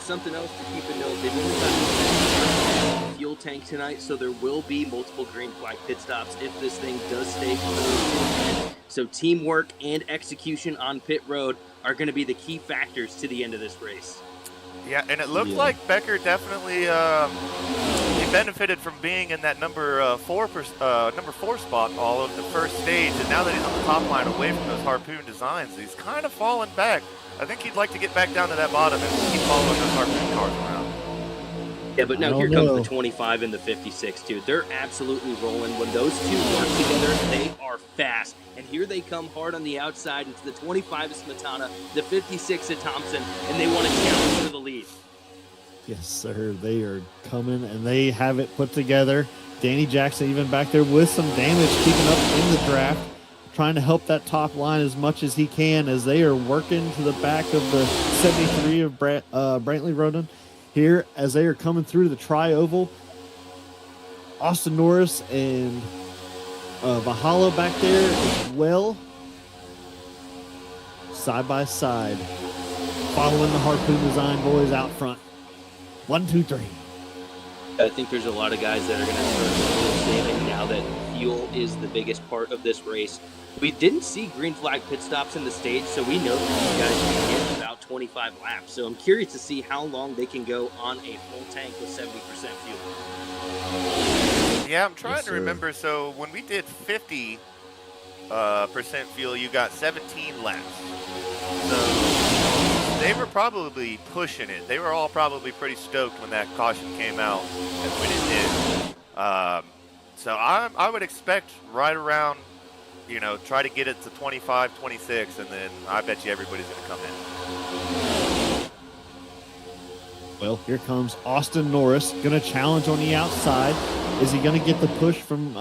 Something else to keep in note, they've only got fuel tank tonight, so there will be multiple green flag pit stops if this thing does stay close. So teamwork and execution on pit road are going to be the key factors to the end of this race. Yeah, and it looked like Becker definitely he benefited from being in that number four spot all of the first stage, and now that he's on the top line away from those Harpoon Designs, he's kind of fallen back. I think he'd like to get back down to that bottom and keep following those Harpoon cars around. Yeah, but now here comes the 25 and the 56, too. They're absolutely rolling. When those two work together, they are fast. And here they come hard on the outside. It's the 25 of Smetana, the 56 of Thompson, and they want to challenge for the lead. Yes, sir. They are coming, and they have it put together. Danny Jackson even back there with some damage, keeping up in the draft, trying to help that top line as much as he can as they are working to the back of the 73 of Brantley Roden. Here, as they are coming through the tri-oval, Austin Norris and Valhalla back there as well, side by side, following the Harpoon Design boys out front. 1, 2, 3. I think there's a lot of guys that are going to start fuel saving now that fuel is the biggest part of this race. We didn't see green flag pit stops in the stage, so we know that these guys can get about 25 laps. So I'm curious to see how long they can go on a full tank with 70% fuel. Yeah, I'm trying to remember. So when we did 50% fuel, you got 17 laps. So they were probably pushing it. They were all probably pretty stoked when that caution came out and when it did. So I would expect right around, try to get it to 25, 26, and then I bet you everybody's going to come in. Well, here comes Austin Norris, going to challenge on the outside. Is he going to get the push from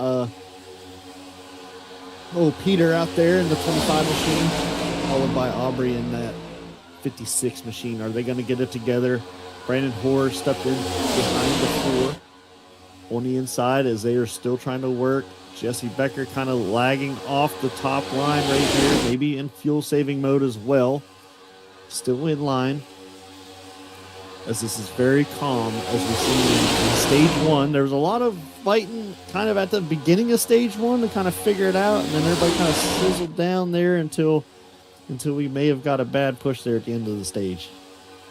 Peter out there in the 25 machine, followed by Aubrey in that 56 machine? Are they going to get it together? Brandon Hoare stepped in behind the 4 on the inside as they are still trying to work. Jesse Becker kind of lagging off the top line right here, maybe in fuel saving mode as well. Still in line, as this is very calm, as we've seen in stage 1. There was a lot of fighting kind of at the beginning of stage 1 to kind of figure it out, and then everybody kind of sizzled down there until we may have got a bad push there at the end of the stage.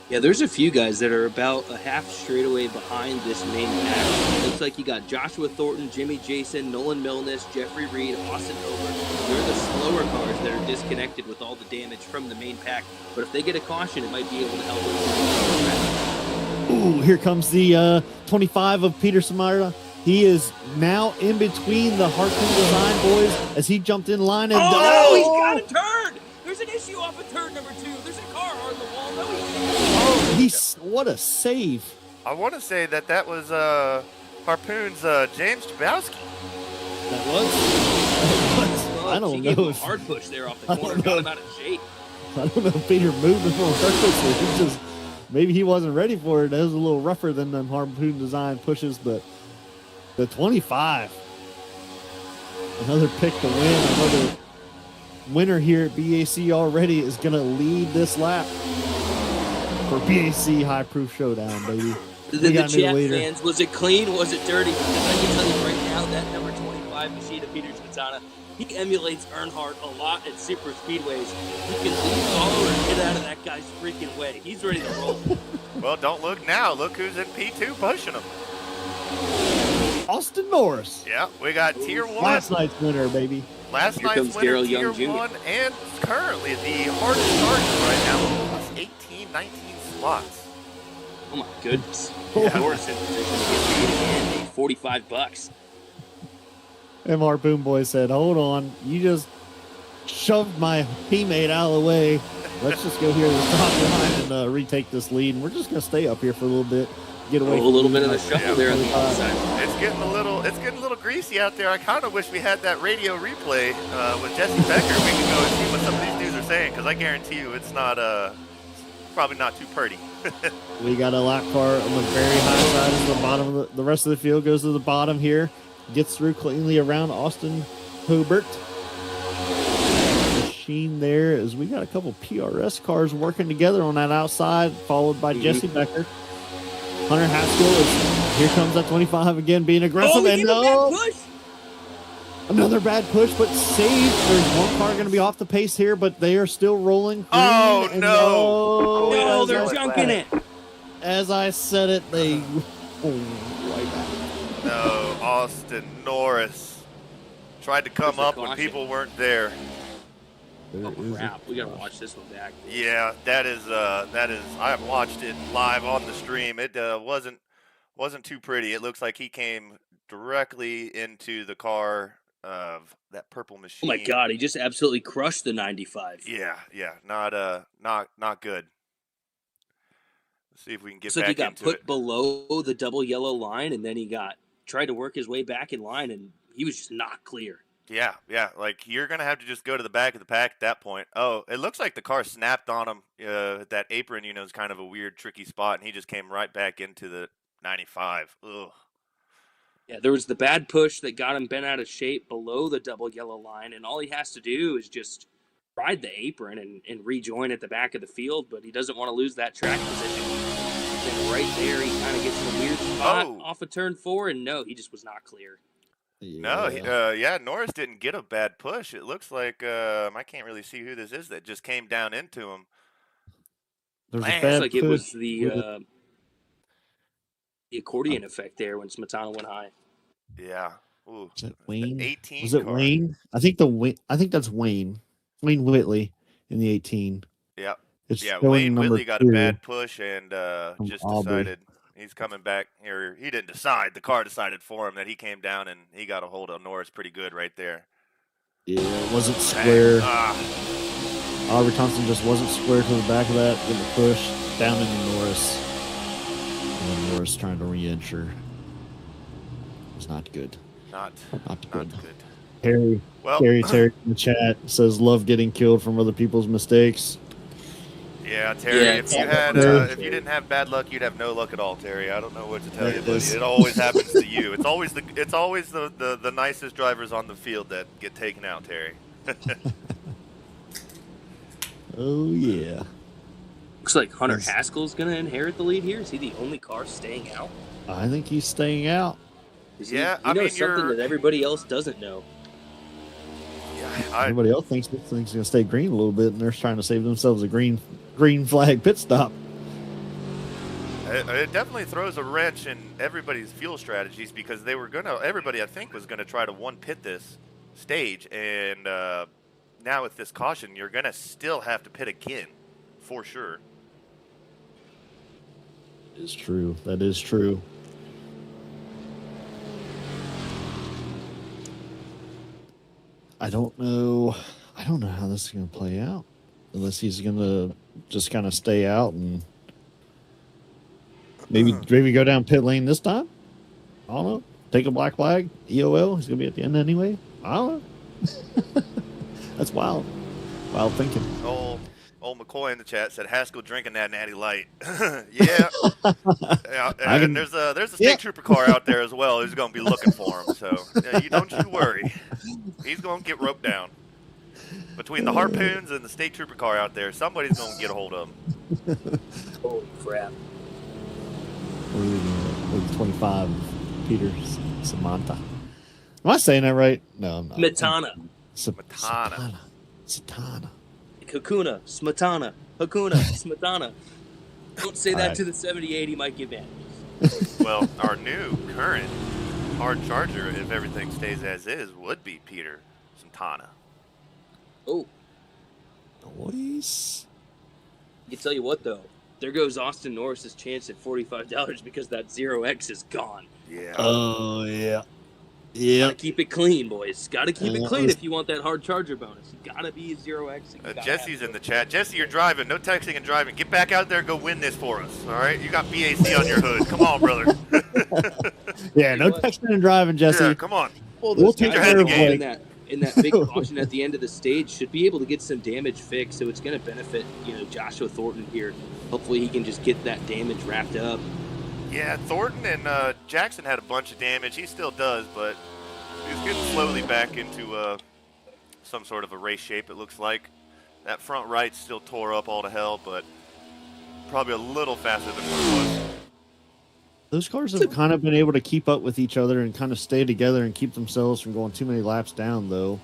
Yeah, there's a few guys that are about a half straightaway behind this main pack. Looks like you got Joshua Thornton, Jimmy Jason, Nolan Milnes, Jeffrey Reed, Austin Over. They're the slower cars that are disconnected with all the damage from the main pack. But if they get a caution, it might be able to help them. Ooh, here comes the 25 of Peter Samarda. He is now in between the Harpoon Design boys as he jumped in line. And no, he's got a turn! There's an issue off of turn number 2. There's a car on the wall. No, what a save. I want to say that was Harpoon's James Jabowski. That was? I don't know. A hard push there off the corner. Got him out of shape. I don't know if Peter moved him on purpose. Maybe he wasn't ready for it. That was a little rougher than them Harpoon Design pushes, but the 25. Another pick to win. Another winner here at BAC already is going to lead this lap for BAC High Proof Showdown, baby. The chat fans, was it clean? Was it dirty? Because I can tell you right now, that number 25 machine of Peter Smetana, he emulates Earnhardt a lot at super speedways. He can leave, follow, and get out of that guy's freaking way. He's ready to roll. Well, don't look now. Look who's in P2 pushing him. Austin Norris. Yeah, we got Tier 1. Last night's winner, baby. Last night's winner, Tier 1, and currently the hardest target right now, plus 18, 19 Lots. Oh my goodness. Yeah. Norris in position to get paid again, $45. And Harpoon Boy said, hold on, you just shoved my teammate out of the way. Let's just go here to the top line and retake this lead. And we're just going to stay up here for a little bit, get away. A little bit of the shuffle there on the outside. It's getting a little greasy out there. I kind of wish we had that radio replay with Jesse Becker. We can go and see what some of these dudes are saying, because I guarantee you it's not probably not too pretty. We got a lap car on the very high side of the bottom of the rest of the field goes to the bottom here, gets through cleanly around Austin Hubert. Machine there as we got a couple PRS cars working together on that outside, followed by Jesse Becker. Hunter Haskell is here, comes at 25 again, being aggressive. And no, another bad push, but saved. There's one car going to be off the pace here, but they are still rolling. Oh no! No, they're junking it. As I said it, they right back. No, Austin Norris tried to come up when people weren't there. Oh crap! We gotta watch this one back. Yeah, that is. I have watched it live on the stream. It wasn't too pretty. It looks like he came directly into the car of that purple machine. Oh my god! He just absolutely crushed the 95. Yeah, not good. Let's see if we can get Looks back like he got into put it. below the double yellow line, and then he tried to work his way back in line, and he was just not clear. Yeah, like you're gonna have to just go to the back of the pack at that point. Oh, it looks like the car snapped on him. That apron, is kind of a weird, tricky spot, and he just came right back into the 95. Ugh. Yeah, there was the bad push that got him bent out of shape below the double yellow line, and all he has to do is just ride the apron and rejoin at the back of the field, but he doesn't want to lose that track position. And right there, he kind of gets in a weird spot off of turn 4, and no, he just was not clear. No, Norris didn't get a bad push. It looks like I can't really see who this is that just came down into him. There's Man, a bad looks like push. it was the accordion effect there when Smetana went high. Yeah. Ooh. Is it Wayne? 18 Was it car. Wayne? I think that's Wayne. Wayne Whitley in the 18. Yeah. It's Yeah, showing Wayne number Whitley got a 2 bad push and just Aubrey. decided he's coming back here. He didn't decide. The car decided for him that he came down and he got a hold of Norris pretty good right there. Yeah, it wasn't square. Ah. Aubrey Thompson just wasn't square to the back of that, getting a push down into Norris. And then Norris trying to re-ensure. It's not good. Not good. good. Terry in the chat says, love getting killed from other people's mistakes. Yeah, Terry, Yeah, if you didn't have bad luck, you'd have no luck at all, Terry. I don't know what to tell you, buddy. It always happens to you. It's always the nicest drivers on the field that get taken out, Terry. Oh, yeah. Looks like Hunter Haskell's going to inherit the lead here. Is he the only car staying out? I think he's staying out. He knows something that everybody else doesn't know. Everybody else thinks this thing's going to stay green a little bit, and they're trying to save themselves a green flag pit stop. It definitely throws a wrench in everybody's fuel strategies because everybody I think was gonna try to one pit this stage, and now with this caution, you're gonna still have to pit again, for sure. That is true. That is true. I don't know how this is going to play out, unless he's going to just kind of stay out and maybe go down pit lane this time. I don't know. Take a black flag. EOL. He's going to be at the end anyway. I don't know. That's wild. Wild thinking. Old McCoy in the chat said Haskell drinking that natty light. Yeah. And there's a state trooper car out there as well who's going to be looking for him. So don't you worry. He's going to get roped down. Between the Harpoons and the state trooper car out there, somebody's going to get a hold of him. Holy crap. With 25, Peter Samantha. Am I saying that right? No, I'm not. Smetana. Satana. Hakuna, Smetana. Hakuna, Smetana. Don't say that to the 78, he might get mad. Well, our new current hard charger, if everything stays as is, would be Peter Santana. Oh. Noise. I can tell you what, though. there goes Austin Norris's chance at $45 because that 0X is gone. Yeah. Oh, yeah. Yeah. Gotta keep it clean, boys. Gotta keep it clean if you want that hard charger bonus. You gotta be a 0X. Jesse's in the chat. Jesse, you're driving. No texting and driving. Get back out there and go win this for us. All right? You got BAC on your hood. Come on, brother. Yeah, no texting and driving, Jesse. Yeah, come on. Well, We'll take care of in that big caution at the end of the stage should be able to get some damage fixed, so it's going to benefit, Joshua Thornton here. Hopefully he can just get that damage wrapped up. Yeah, Thornton and Jackson had a bunch of damage. He still does, but he's getting slowly back into some sort of a race shape, it looks like. That front right still tore up all to hell, but probably a little faster than what it was. Those cars have kind of been able to keep up with each other and kind of stay together and keep themselves from going too many laps down, though.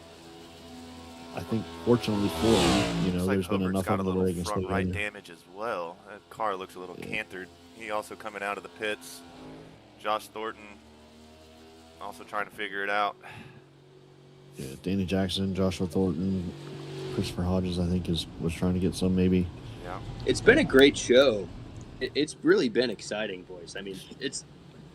I think, fortunately for them, there's been enough got of a the little way they can front stay right together. damage as well. That car looks a little cantered. He also coming out of the pits. Josh Thornton also trying to figure it out. Yeah, Danny Jackson, Joshua Thornton, Christopher Hodges, I think, was trying to get some maybe. Yeah. It's been a great show. It's really been exciting, boys. I mean, it's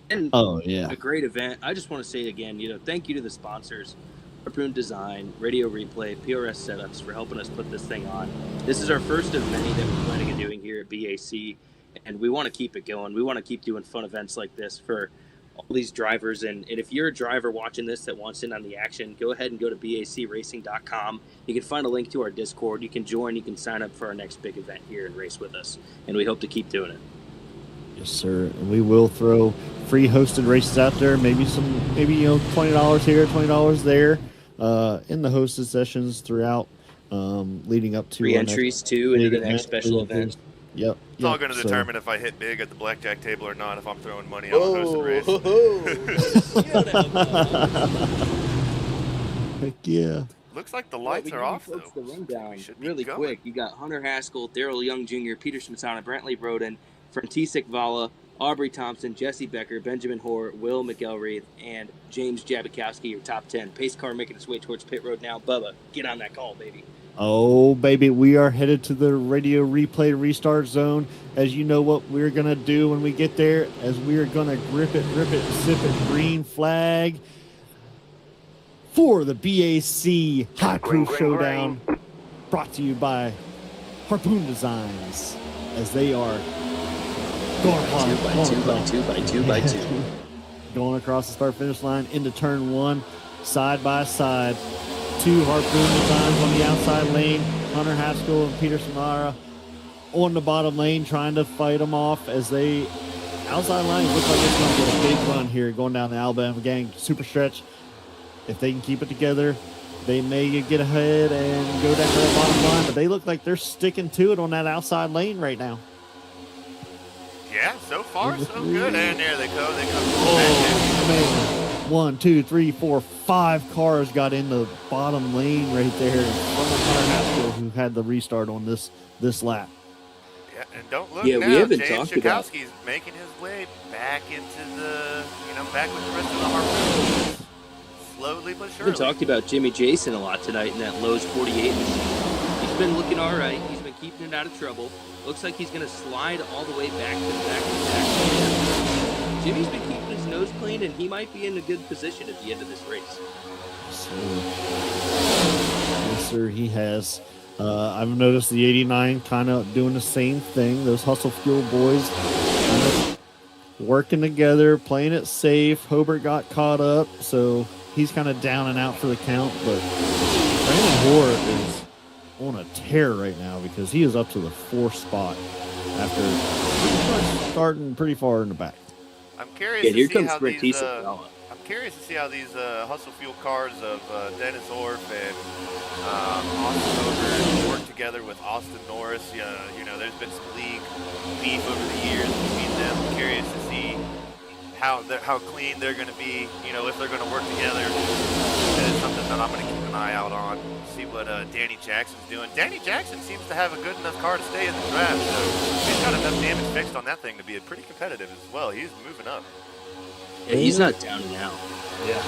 been a great event. I just want to say again, thank you to the sponsors, Harpoon Design, Radio Replay, PRS Setups for helping us put this thing on. This is our first of many that we're planning on doing here at BAC, and we want to keep it going. We want to keep doing fun events like this for all these drivers. And if you're a driver watching this that wants in on the action, go ahead and go to bacracing.com. You can find a link to our Discord. You can join. You can sign up for our next big event here and race with us. And we hope to keep doing it. Yes, sir. And we will throw free hosted races out there. Maybe $20 here, $20 there in the hosted sessions throughout, leading up to free entries too into the next special event. Yep. It's all going to determine if I hit big at the blackjack table or not, if I'm throwing money on a hosted race. Heck yeah. Looks like the lights are off, though. The rundown really quick. You got Hunter Haskell, Daryl Young Jr., Peter Schmitana, Brantley Broden, Frantisek Vala, Aubrey Thompson, Jesse Becker, Benjamin Hoare, Will McElreath, and James Jabikowski, your top 10. Pace car making its way towards pit road now. Bubba, get on that call, baby. Oh, baby, we are headed to the radio replay restart zone. As you know what we're going to do when we get there, as we are going to grip it, sip it, green flag for the BAC High Proof Showdown, brought to you by Harpoon Designs, as they are going going across the start-finish line into turn one, side by side. Two Harpoon Designs on the outside lane, Hunter Haskell and Peter Samara on the bottom lane trying to fight them off as they outside lines look like it's going to get a big run here going down the Alabama Gang super stretch. If they can keep it together, they may get ahead and go down to the bottom line, but they look like they're sticking to it on that outside lane right now. Yeah, so far so good. And there they go. They come. Oh, man. 1, 2, 3, 4, 5 cars got in the bottom lane right there from Hunter Haskell, who had the restart on this lap. Yeah, and don't look now. We haven't James Chakowski's making his way back into the, back with the rest of the Harpoon. Slowly but surely. We talked about Jimmy Jason a lot tonight in that Lowe's 48 machine. He's been looking all right. He's been keeping it out of trouble. Looks like he's going to slide all the way back to the back. Jimmy's been keeping his nose clean, and he might be in a good position at the end of this race. Yes, sir, he has. I've noticed the 89 kind of doing the same thing. Those Hustle Fuel boys kind of working together, playing it safe. Hobart got caught up, so he's kind of down and out for the count. But Brandon Hoare is on a tear right now because he is up to the 4th spot after starting pretty far in the back. I'm curious to see how these Hustle Fuel cars of Dennis Orff and Austin Hobart work together with Austin Norris. There's been some league beef over the years between them. I'm curious to see how clean they're going to be. If they're going to work together. And it's something that I'm going to keep an eye out on. See what Danny Jackson's doing. Danny Jackson seems to have a good enough car to stay in the draft, so he's got enough damage fixed on that thing to be pretty competitive as well. He's moving up. Yeah, he's not down and out. Yeah,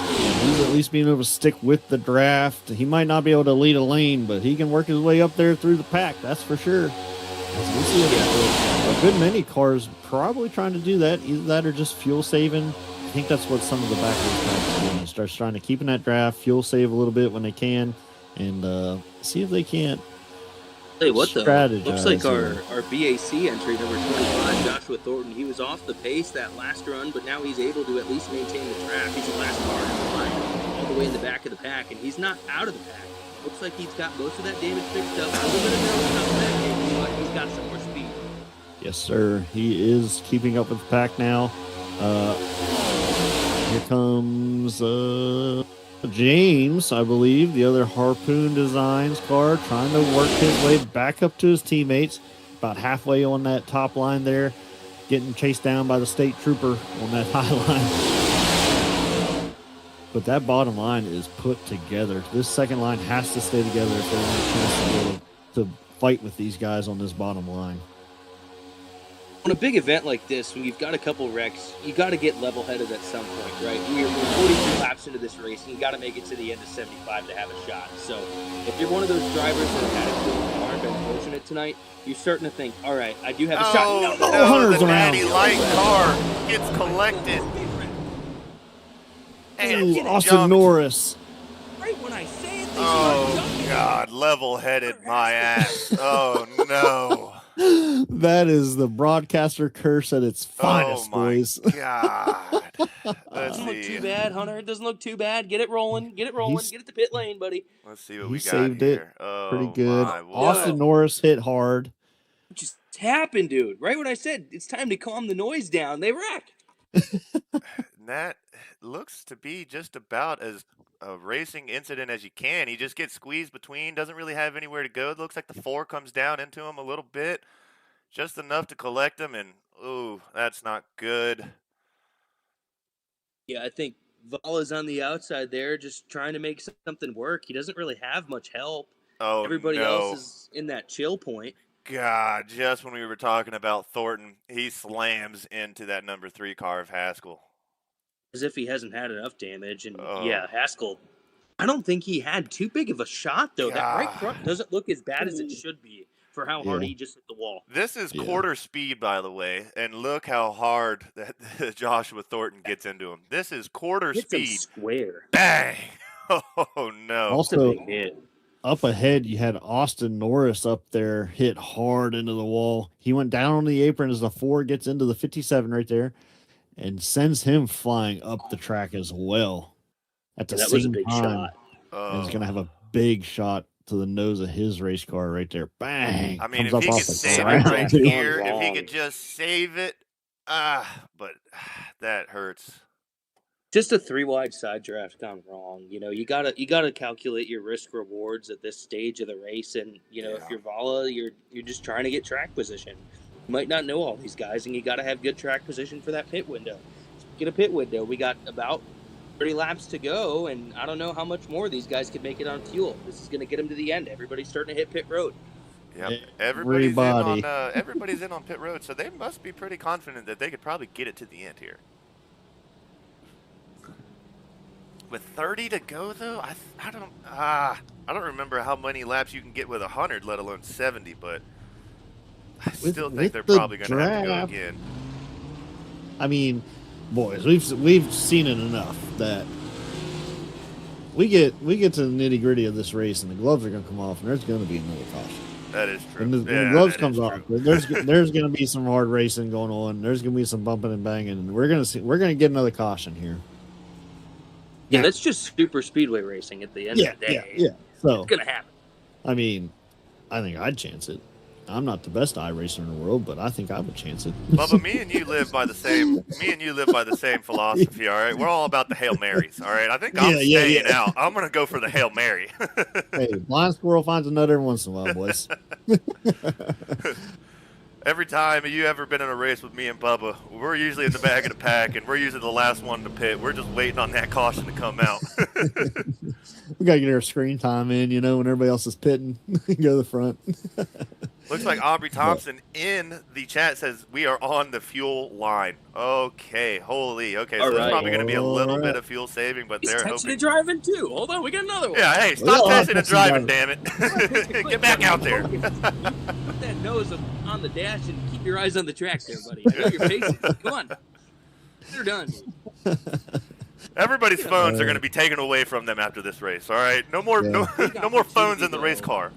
he's at least being able to stick with the draft. He might not be able to lead a lane, but he can work his way up there through the pack. That's for sure. a good many cars probably trying to do that. Either that or just fuel saving. I think that's what some of the backers guys are doing. Start trying to keep in that draft, fuel save a little bit when they can, and see if they can't. Hey, what the? Strategize Looks like here. our BAC entry, number 25, Joshua Thornton, he was off the pace that last run, but now he's able to at least maintain the track. He's the last car in the line, all the way in the back of the pack, and he's not out of the pack. Looks like he's got most of that damage fixed up. A little bit of nose up there, but he's got some more speed. Yes, sir. He is keeping up with the pack now. Here comes James, I believe, the other Harpoon Designs car, trying to work his way back up to his teammates. About halfway on that top line there, getting chased down by the state trooper on that high line. But that bottom line is put together. This second line has to stay together if they want a chance to be able to fight with these guys on this bottom line. On a big event like this, when you've got a couple wrecks, you got to get level-headed at some point, right? We're 42 laps into this race, and you got to make it to the end of 75 to have a shot. So if you're one of those drivers that had a good car and been fortunate tonight, you're starting to think, all right, I do have a shot. No, the Natty Light car gets collected. Ooh, Austin Norris. Right when I say it, oh, God, level-headed my ass. Oh, no. That is the broadcaster curse at its finest, boys. God. Doesn't look too bad, Hunter. It doesn't look too bad. Get it rolling. Get it rolling. Get it to pit lane, buddy. Let's see what we got saved here. It pretty good. Austin Norris hit hard. What just happened, dude? Right when I said it's time to calm the noise down, they wreck. That looks to be just about as a racing incident as you can. He just gets squeezed between, doesn't really have anywhere to go. It looks like the 4 comes down into him a little bit, just enough to collect him, and ooh, that's not good. Yeah, I think Vala's on the outside there, just trying to make something work. He doesn't really have much help. Oh, everybody no. else is in that chill point. God, just when we were talking about Thornton, he slams into that number 3 car of Haskell. As if he hasn't had enough damage. And yeah, Haskell, I don't think he had too big of a shot, though. God. That right front doesn't look as bad as it should be for how hard he just hit the wall. This is quarter speed, by the way, and look how hard that Joshua Thornton gets into him. This is quarter speed. Square. Bang! Oh, no. Also, up ahead, you had Austin Norris up there, hit hard into the wall. He went down on the apron as the 4 gets into the 57 right there, and sends him flying up the track as well. At the same time, shot. He's going to have a big shot to the nose of his race car right there. Bang! I mean, Comes if he up could off the save it ground, right too. here, if he could just save it, but that hurts. Just a 3-wide side draft gone wrong. You know, you gotta calculate your risk rewards at this stage of the race, and you know if you're Vala, you're just trying to get track position. You might not know all these guys, and you got to have good track position for that pit window. Speaking of pit window, we got about 30 laps to go, and I don't know how much more these guys could make it on fuel. This is going to get them to the end. Everybody's starting to hit pit road. Yep, everybody's in on pit road, so they must be pretty confident that they could probably get it to the end here. With 30 to go, though, I don't remember how many laps you can get with 100, let alone 70, but I still think they're probably going to have to go again. I mean, boys, we've seen it enough that we get to the nitty gritty of this race, and the gloves are going to come off, and there's going to be another caution. That is true. When the gloves comes off, there's going to be some hard racing going on. There's going to be some bumping and banging, and we're going to get another caution here. Yeah, that's just super speedway racing at the end of the day. Yeah. So it's going to happen. I mean, I think I'd chance it. I'm not the best iRacer in the world, but I think I would chance it. Bubba, me and you live by the same philosophy, all right? We're all about the Hail Marys, all right? I think I'm staying out. I'm going to go for the Hail Mary. Hey, blind squirrel finds a nut every once in a while, boys. Every time you ever been in a race with me and Bubba, we're usually in the back of the pack, and we're usually the last one to pit. We're just waiting on that caution to come out. We got to get our screen time in, when everybody else is pitting. Go to the front. Looks like Aubrey Thompson in the chat says we are on the fuel line. Okay, holy. Okay, so there's probably going to be a little bit of fuel saving, but He's they're texting hoping. and driving too. Hold on, we got another one. Yeah, hey, stop texting and driving, damn it. Get back out there. Put that nose on the dash and keep your eyes on the track there, buddy. I know you're pacing. Come on. They're done. Everybody's phones are going to be taken away from them after this race. All right, no more phones in the race car.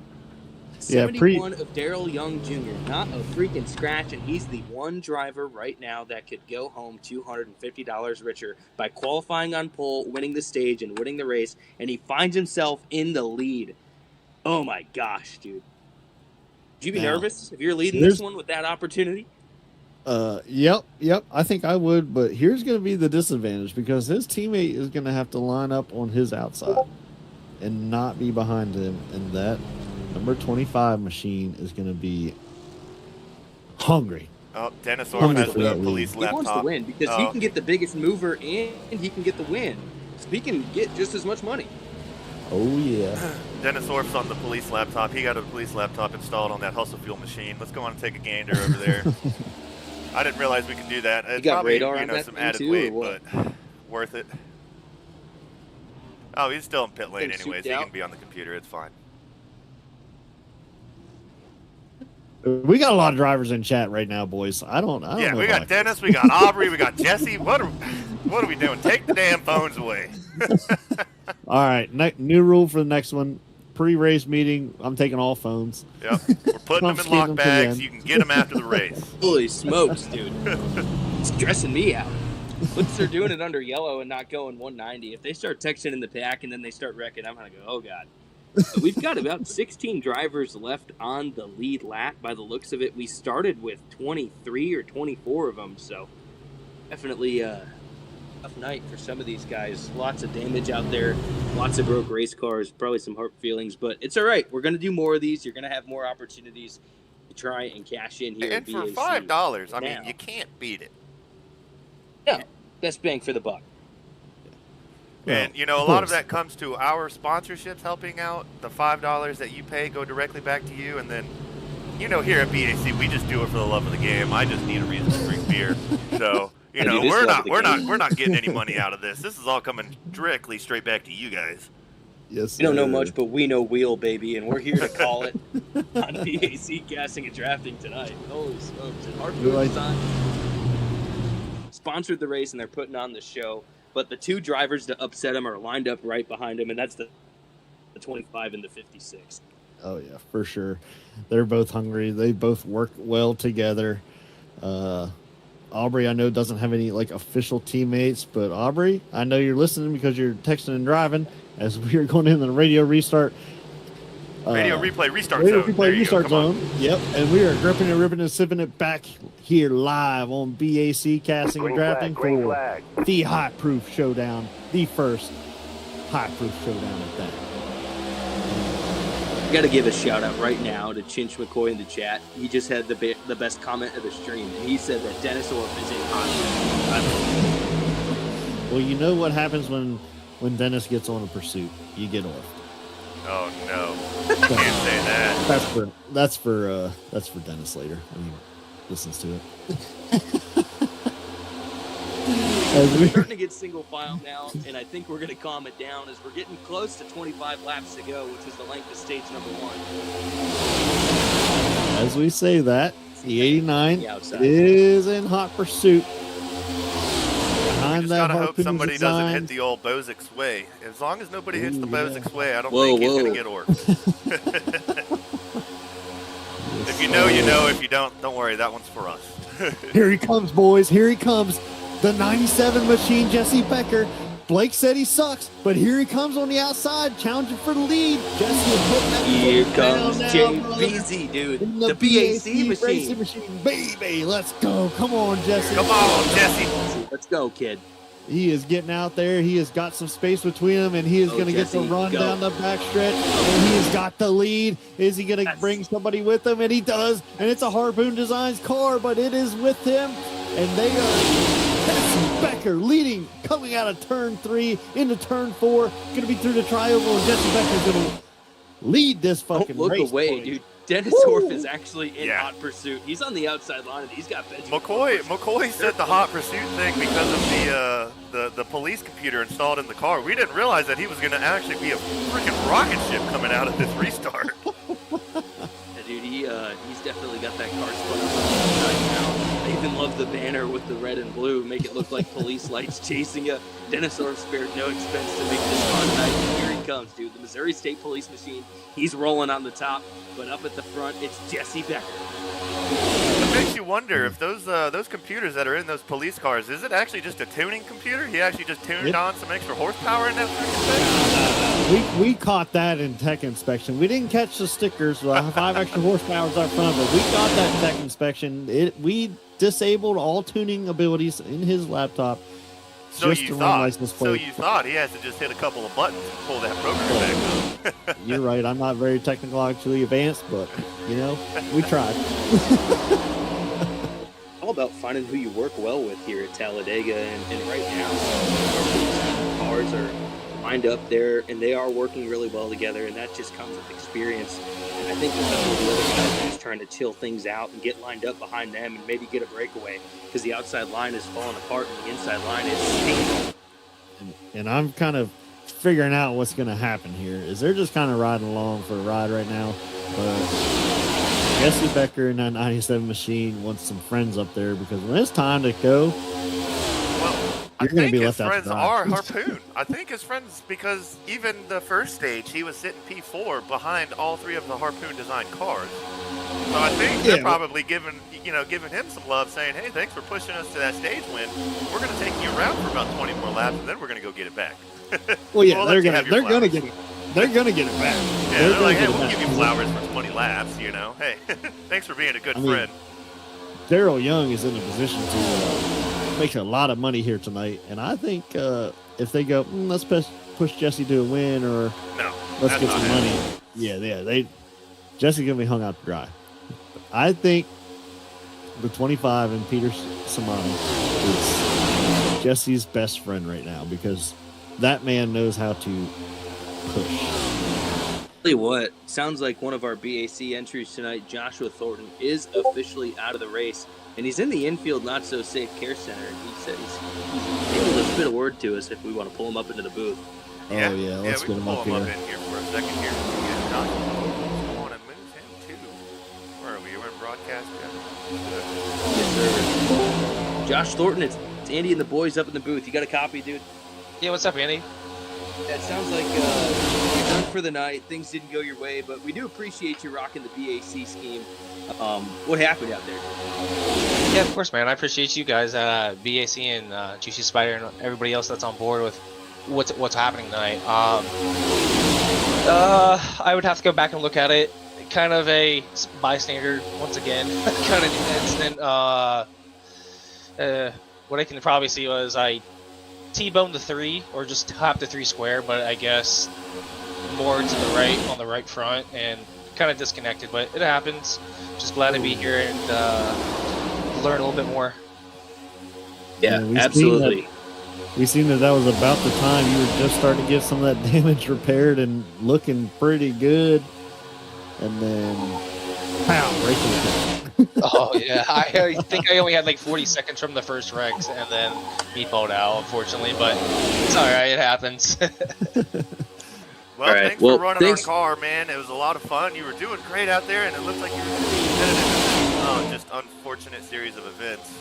71 of Darrell Young Jr., not a freaking scratch, and he's the one driver right now that could go home $250 richer by qualifying on pole, winning the stage, and winning the race, and he finds himself in the lead. Oh my gosh, dude. Would you be nervous if you're leading this one with that opportunity? Yep. I think I would, but here's going to be the disadvantage because his teammate is going to have to line up on his outside and not be behind him, and that number 25 machine is going to be hungry. Oh, Dennis Orr has the police laptop. He wants to win because he can get the biggest mover and he can get the win. So he can get just as much money. Oh, yeah. Dennis Orff's on the police laptop. He got a police laptop installed on that Hustle Fuel machine. Let's go on and take a gander over there. I didn't realize we could do that. It's got probably, radar on that some thing added too, weight, or what? but worth it. Oh, he's still in pit lane Getting anyways. souped He out? can be on the computer. It's fine. We got a lot of drivers in chat right now, boys. I don't know. Yeah, we got Dennis, we got Aubrey, we got Jesse. What are we doing? Take the damn phones away. All right, new rule for the next one. Pre-race meeting, I'm taking all phones. Yep, we're putting them in lock bags. You can get them after the race. Holy smokes, dude. It's stressing me out. Once they're doing it under yellow and not going 190, if they start texting in the pack and then they start wrecking, I'm going to go, oh, God. But we've got about 16 drivers left on the lead lap. By the looks of it, we started with 23 or 24 of them, so definitely a tough night for some of these guys. Lots of damage out there, lots of broke race cars, probably some hurt feelings, but it's all right. We're going to do more of these. You're going to have more opportunities to try and cash in here. And for BAC. $5, I mean, you can't beat it. No, best bang for the buck. And, a lot of that comes to our sponsorships helping out. The $5 that you pay go directly back to you. And then, here at BAC, we just do it for the love of the game. I just need a reason to drink beer. So, we're not getting any money out of this. This is all coming directly straight back to you guys. Yes, we don't know much, but we know wheel, baby, and we're here to call it on BAC Casting and Drafting tonight. Holy smokes. And Harpoon Designs sponsored the race, and they're putting on the show. But the two drivers to upset him are lined up right behind him, and that's the 25 and the 56. Oh, yeah, for sure. They're both hungry. They both work well together. Aubrey, I know, doesn't have any, official teammates, but Aubrey, I know you're listening because you're texting and driving as we are going into the radio restart. Radio replay restart radio zone. Replay restart zone. Yep, and we are gripping and ripping and sipping it back here live on BAC Casting and Drafting for the High Proof Showdown, the first High Proof Showdown at that. I got to give a shout out right now to Chinch McCoy in the chat. He just had the best comment of the stream, and he said that Dennis Orff is in hot. Well, you know what happens when Dennis gets on a pursuit? You get off. Oh no! Can't say that. That's for Dennis later. I mean, listens to it. We're starting to get single file now, and I think we're going to calm it down as we're getting close to 25 laps to go, which is the length of stage number 1. As we say that, the 89 is in hot pursuit. We just gotta hope somebody doesn't hit the old Bozik's way. As long as nobody hits the Bozik's way, I don't think he's gonna get orphed. If you know, you know. If you don't worry. That one's for us. Here he comes, boys. Here he comes. The 97 machine, Jesse Becker. Blake said he sucks, but here he comes on the outside, challenging for the lead. Jesse is putting that Here comes JBZ, dude. The BAC machine. Baby, let's go. Come on, Jesse. Come on, Jesse. Let's go, kid. He is getting out there. He has got some space between him, and he is going to get the run down the backstretch. And he has got the lead. Is he going to bring somebody with him? And he does. And it's a Harpoon Designs car, but it is with him. And they are Jesse Becker leading, coming out of turn 3 into turn 4. Going to be through the trioval, and Jesse Becker's going to lead this fucking race. Don't look away, point. dude. Dennis Orff is actually in hot pursuit. He's on the outside line, and he's got Benjamin. McCoy said the hot pursuit thing because of the police computer installed in the car. We didn't realize that he was going to actually be a freaking rocket ship coming out of this restart. Dude, he's definitely got that car spun up right now. I even love the banner with the red and blue, make it look like police lights chasing you. Dennis Orff spared no expense to make this fun tonight. Here he comes, dude. The Missouri State Police machine. He's rolling on the top, but up at the front, it's Jesse Becker. It makes you wonder if those computers that are in those police cars, is it actually just a tuning computer? He actually just tuned on some extra horsepower in that thing? We caught that in tech inspection. We didn't catch the stickers, 5 extra horsepower up front, but we got that in tech inspection. We disabled all tuning abilities in his laptop. So you thought he has to just hit a couple of buttons and pull that program back up. You're right. I'm not very technologically advanced, but, we tried. All about finding who you work well with here at Talladega, and right now, cars are lined up there, and they are working really well together, and that just comes with experience. And I think a couple of the other guys are just trying to chill things out and get lined up behind them and maybe get a breakaway, because the outside line is falling apart and the inside line is stable. And I'm kind of figuring out what's going to happen here. Is they're just kind of riding along for a ride right now, but Jesse Becker in that 97 machine wants some friends up there, because when it's time to go, I think his friends are Harpoon. I think his friends, because even the first stage, he was sitting P4 behind all 3 of the Harpoon Design cars. So I think they're probably giving him some love, saying, "Hey, thanks for pushing us to that stage win. We're going to take you around for about 20 more laps, and then we're going to go get it back." Well, yeah, they're going to get it. They're going to get it back. Yeah, they're like, "Hey, we'll give you flowers for 20 laps. Hey, thanks for being a good friend." Daryl Young is in a position to make a lot of money here tonight, and I think if they go, let's push Jesse to a win, or let's get some money. Jesse's gonna be hung out to dry. I think the 25 and Peter Samani is Jesse's best friend right now, because that man knows how to push. Tell you what, sounds like one of our BAC entries tonight, Joshua Thornton, is officially out of the race. And he's in the infield not-so-safe care center. He said he's able to spit a word to us if we want to pull him up into the booth. Let's get him up here. We can pull him up in here for a second here. We want to move him too. Where are we? We're in broadcast. Yes, sir. Josh Thornton, it's Andy and the boys up in the booth. You got a copy, dude? Yeah, what's up, Andy? It sounds like you're done for the night. Things didn't go your way, but we do appreciate you rocking the BAC scheme. What happened out there? Yeah, of course, man. I appreciate you guys, BAC and GWC Spider and everybody else that's on board with what's happening tonight. I would have to go back and look at it. Kind of a bystander once again kind of incident. What I can probably see was I T-boned the 3 or just tapped the 3 square, but I guess more to the right on the right front and kind of disconnected. But it happens. Just glad to be here and learn a little bit more. Yeah, absolutely. We seen that was about the time you were just starting to get some of that damage repaired and looking pretty good, and then pow, right to the Oh yeah, I think I only had like 40 seconds from the first wrecks, and then meatballed out, unfortunately. But it's all right, it happens. Well, thanks for running our car, man. It was a lot of fun. You were doing great out there, and it looked like you were competitive. Just unfortunate series of events.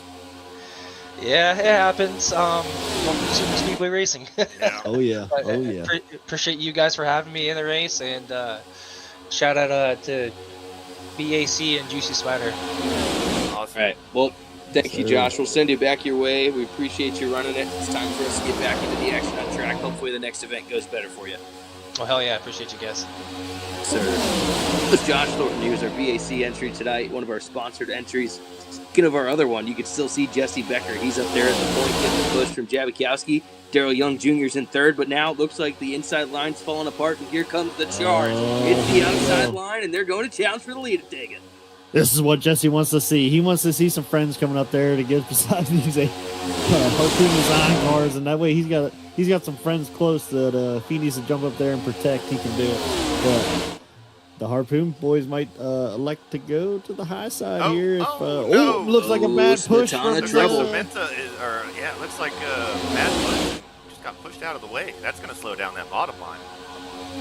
Yeah, it happens. Welcome to Superspeedway Racing. Yeah. Oh yeah. Appreciate you guys for having me in the race, and shout out to BAC and Juicy Spider. Awesome. All right. Well, thank you, Josh. We'll send you back your way. We appreciate you running it. It's time for us to get back into the action on track. Hopefully the next event goes better for you. Well, hell yeah. I appreciate you guys. Sir. This is Josh Thornton. He was our BAC entry tonight, one of our sponsored entries. Speaking of our other one, you can still see Jesse Becker. He's up there at the point getting the push from Jabikowski. Daryl Young Jr.'s in third, but now it looks like the inside line's falling apart, and here comes the charge. It's the outside line, and they're going to challenge for the lead at Talladega. This is what Jesse wants to see. He wants to see some friends coming up there to get beside these Harpoon Design cars, and that way he's got some friends close that if he needs to jump up there and protect, he can do it. But The Harpoon boys might elect to go to the high side Oh, here. If, oh, no. looks like a bad push from Smetana Looks like trouble. Samantha is, or yeah, it looks like Matt Wood just got pushed out of the way. That's going to slow down that bottom line.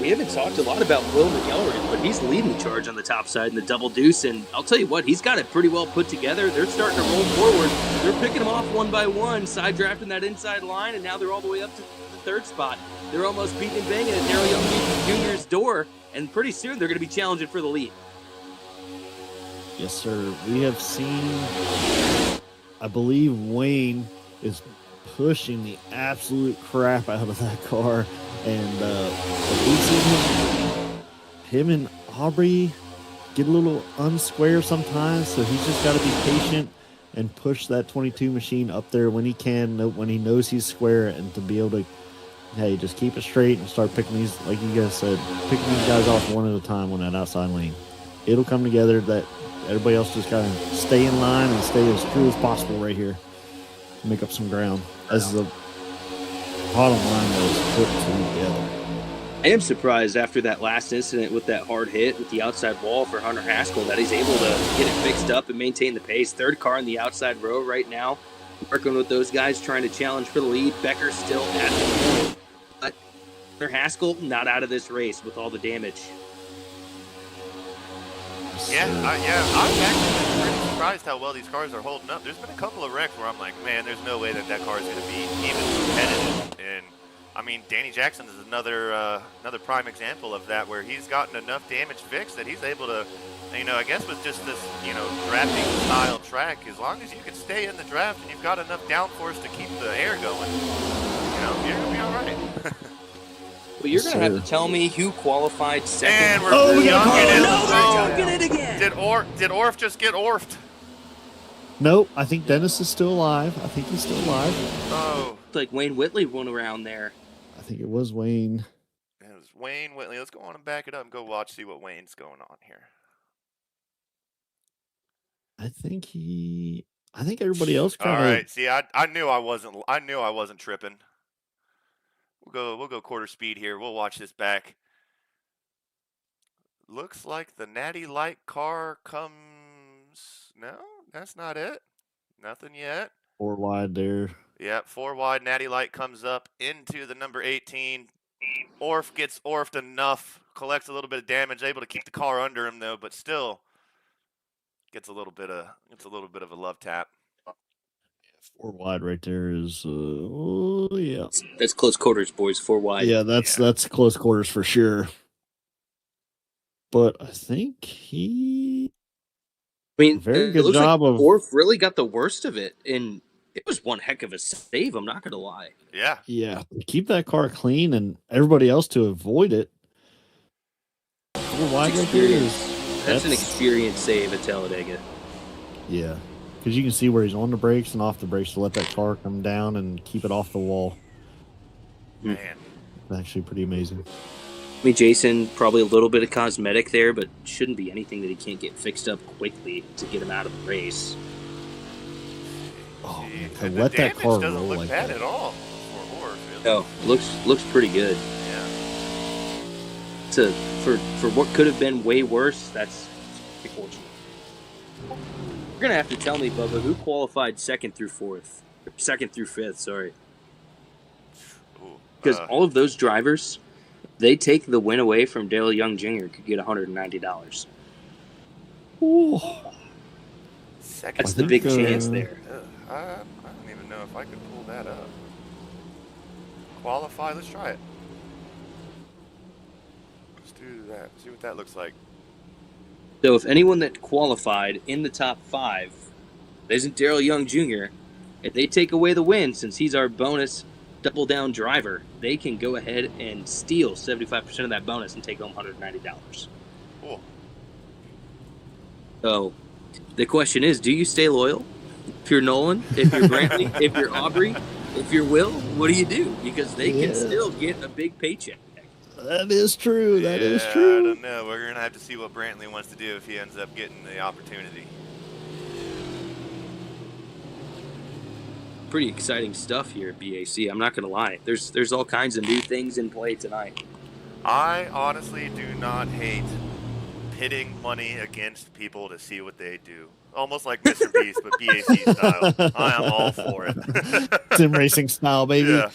We haven't talked a lot about Will McElroy, but he's leading the charge on the top side in the double deuce, and I'll tell you what, he's got it pretty well put together. They're starting to roll forward. They're picking them off one by one, side drafting that inside line, and now they're all the way up to the third spot. They're almost beating and banging at Daryl Young Jr.'s door, and pretty soon they're going to be challenging for the lead. Yes, sir. We have seen, I believe Wayne is pushing the absolute crap out of that car. And we've seen him and Aubrey get a little unsquare sometimes, so he's just got to be patient and push that 22 machine up there when he can, when he knows he's square, and to be able to, hey, just keep it straight and start picking these, like you guys said, picking these guys off one at a time on that outside lane. It'll come together. That everybody else just got to stay in line and stay as true as possible right here to make up some ground. As the bottom line was put together. I am surprised after that last incident with that hard hit with the outside wall for Hunter Haskell that he's able to get it fixed up and maintain the pace. Third car in the outside row right now, working with those guys trying to challenge for the lead. Becker's still at the point, but Hunter Haskell not out of this race with all the damage. Yeah, I'm actually pretty surprised how well these cars are holding up. There's been a couple of wrecks where I'm like, man, there's no way that car is going to be even competitive. And I mean, Danny Jackson is another prime example of that, where he's gotten enough damage fixed that he's able to, I guess with just this, drafting style track, as long as you can stay in the draft and you've got enough downforce to keep the air going, you're going to be all right. Well, you're going to have to tell me who qualified second. And we're they're dunking it again. Did Orf just get Orfed? Nope, I think Dennis is still alive. I think he's still alive. Oh. It's like Wayne Whitley went around there. I think it was Wayne. It was Wayne Whitley. Let's go on and back it up and go watch, see what Wayne's going on here. I think everybody else kind of. All right. See, I knew I wasn't tripping. We'll go quarter speed here. We'll watch this back. Looks like the Natty Light car comes. No, that's not it. Nothing yet. 4 wide there. Yep, 4 wide. Natty Light comes up into the number 18. Orf gets Orfed enough, collects a little bit of damage, able to keep the car under him though, but still gets a little bit of a love tap. 4 wide right there is yeah. That's close quarters, boys. 4 wide. Yeah, that's close quarters for sure. But I think very good job of Orf really got the worst of it, and it was one heck of a save. I'm not gonna lie. Yeah. Keep that car clean and everybody else to avoid it. 4 wide right there That's an experienced save at Talladega. Yeah. Because you can see where he's on the brakes and off the brakes to let that car come down and keep it off the wall. Man. It's actually pretty amazing. I mean, Jason, probably a little bit of cosmetic there, but shouldn't be anything that he can't get fixed up quickly to get him out of the race. Oh, man, to let that car doesn't roll look like bad that. at all for Orf. No, looks pretty good. Yeah. For what could have been way worse, that's unfortunate. You're gonna have to tell me, Bubba, who qualified second through fifth. Sorry, because all of those drivers, they take the win away from Dale Young Jr. could get $190. Ooh. That's the big chance there. I don't even know if I could pull that up. Qualify. Let's try it. Let's do that. See what that looks like. So if anyone that qualified in the top 5 isn't Daryl Young Jr., if they take away the win, since he's our bonus double down driver, they can go ahead and steal 75% of that bonus and take home $190. Cool. So the question is, do you stay loyal? If you're Nolan, if you're Brantley, if you're Aubrey, if you're Will, what do you do? Because they can still get a big paycheck. That is true. That is true. I don't know. We're going to have to see what Brantley wants to do if he ends up getting the opportunity. Pretty exciting stuff here at BAC. I'm not going to lie. There's all kinds of new things in play tonight. I honestly do not hate pitting money against people to see what they do. Almost like Mr. Beast, but BAC style. I am all for it. Sim racing style, baby. Yeah.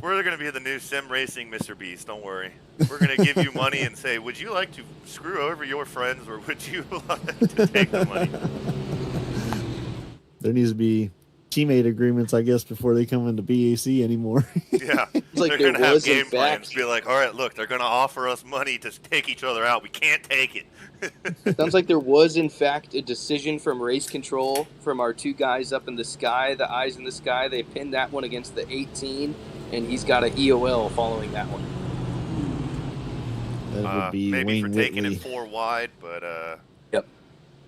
We're going to be the new sim racing Mr. Beast, don't worry. We're going to give you money and say, would you like to screw over your friends or would you like to take the money? There needs to be teammate agreements, I guess, before they come into BAC anymore. Yeah. Like they're going to have game plans. Be like, all right, look, they're going to offer us money to take each other out. We can't take it. Sounds like there was, in fact, a decision from race control from our two guys up in the sky, the eyes in the sky. They pinned that one against the 18, and he's got an EOL following that one. That would be maybe Wayne for taking Whitley. it 4 wide, but Yep.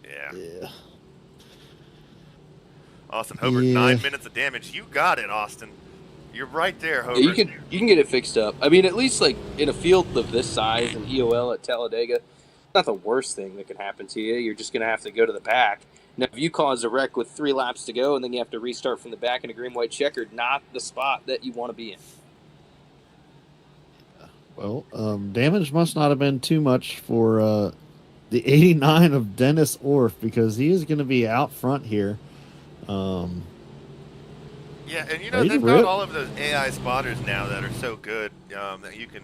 Yeah. Austin Hobart, 9 minutes of damage. You got it, Austin. You're right there, Hobart. Yeah, you can get it fixed up. I mean, at least like in a field of this size, an EOL at Talladega, not the worst thing that could happen to you. You're just going to have to go to the back. Now, if you cause a wreck with 3 laps to go and then you have to restart from the back in a green-white checkered, not the spot that you want to be in. Well, damage must not have been too much for the 89 of Dennis Orff because he is going to be out front here. Yeah, and you know, they've got all of those AI spotters now that are so good that you can,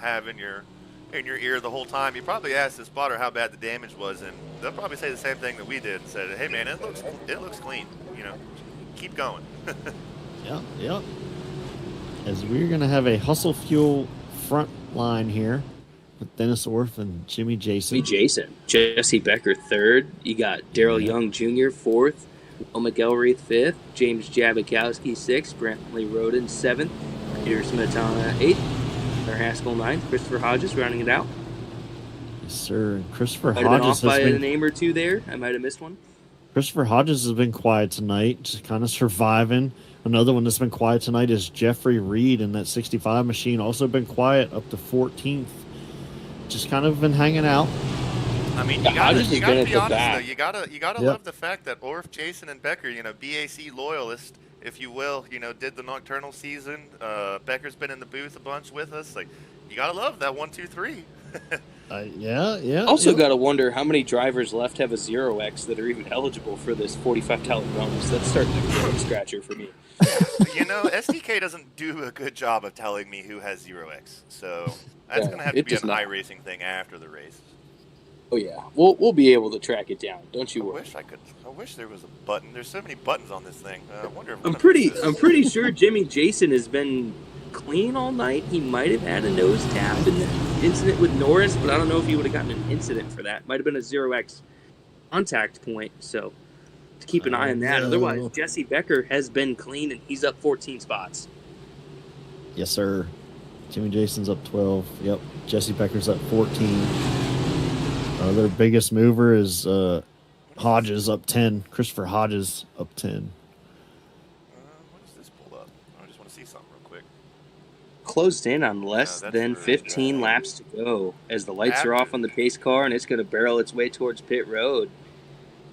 have in your ear the whole time. You probably ask the spotter how bad the damage was, and they'll probably say the same thing that we did and said, "Hey, man, it looks clean. Keep going." Yeah. As we're going to have a Hustle Fuel front line here with Dennis Orff and Jimmy Jason. Jesse Becker third. You got Daryl Young Jr. fourth. Will McElreath fifth. James Jabakowski sixth. Brantley Roden seventh. Peter Smetana eighth. Claire Haskell ninth. Christopher Hodges rounding it out. Yes, sir. And Christopher Might have Hodges been off by has a name or two there. I might have missed one. Christopher Hodges has been quiet tonight, just kind of surviving. Another one that's been quiet tonight is Jeffrey Reed in that 65 machine. Also been quiet up to 14th. Just kind of been hanging out. I mean, you gotta be honest though. You gotta love the fact that Orff, Jason, and Becker, BAC loyalists, if you will, did the nocturnal season. Becker's been in the booth a bunch with us. Like, you gotta love that 1, 2, 3. Yeah. Also, gotta wonder how many drivers left have a 0x that are even eligible for this $45 bonus. That's starting to be a scratcher for me. SDK doesn't do a good job of telling me who has 0x, so that's gonna have to be an iRacing thing after the race. Oh yeah, we'll be able to track it down. Don't you worry. I wish there was a button. There's so many buttons on this thing. I wonder if I'm pretty sure Jimmy Jason has been clean all night. He might have had a nose tap in the incident with Norris, but I don't know if he would have gotten an incident for that. Might have been a 0x contact point, so to keep an eye on that. Otherwise, Jesse Becker has been clean and he's up 14 spots. Yes, sir. Jimmy Jason's up 12. Yep. Jesse Becker's up 14. Their biggest mover is Hodges up 10. Christopher Hodges up 10. When does this pull up? I just want to see something real quick. Closed in on less than 15 laps to go as the lights are off on the pace car and it's going to barrel its way towards pit road.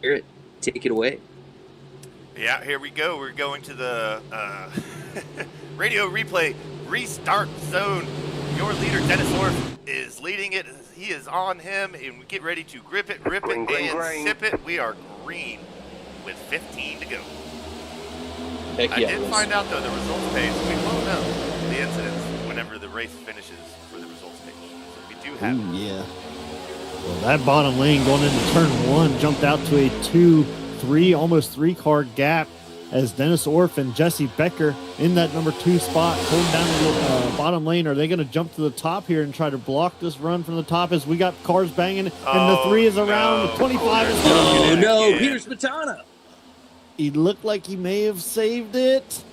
Garrett, take it away. Yeah, here we go. We're going to the radio replay restart zone. Your leader, Dennis Orff, is leading it. He is on him, and we get ready to grip it, rip it, and sip it. We are green with 15 to go. I did find out, though, the results page. We will know the incidents whenever the race finishes for the results page. So we do have it. Yeah. Well, that bottom lane going into turn 1 jumped out to a 2-3, almost 3-car gap as Dennis Orff and Jesse Becker in that number 2 spot holding down the bottom lane. Are they going to jump to the top here and try to block this run from the top as we got cars banging and the 3 is around, the 25 is going. Oh no, Peter Smetana. He looked like he may have saved it.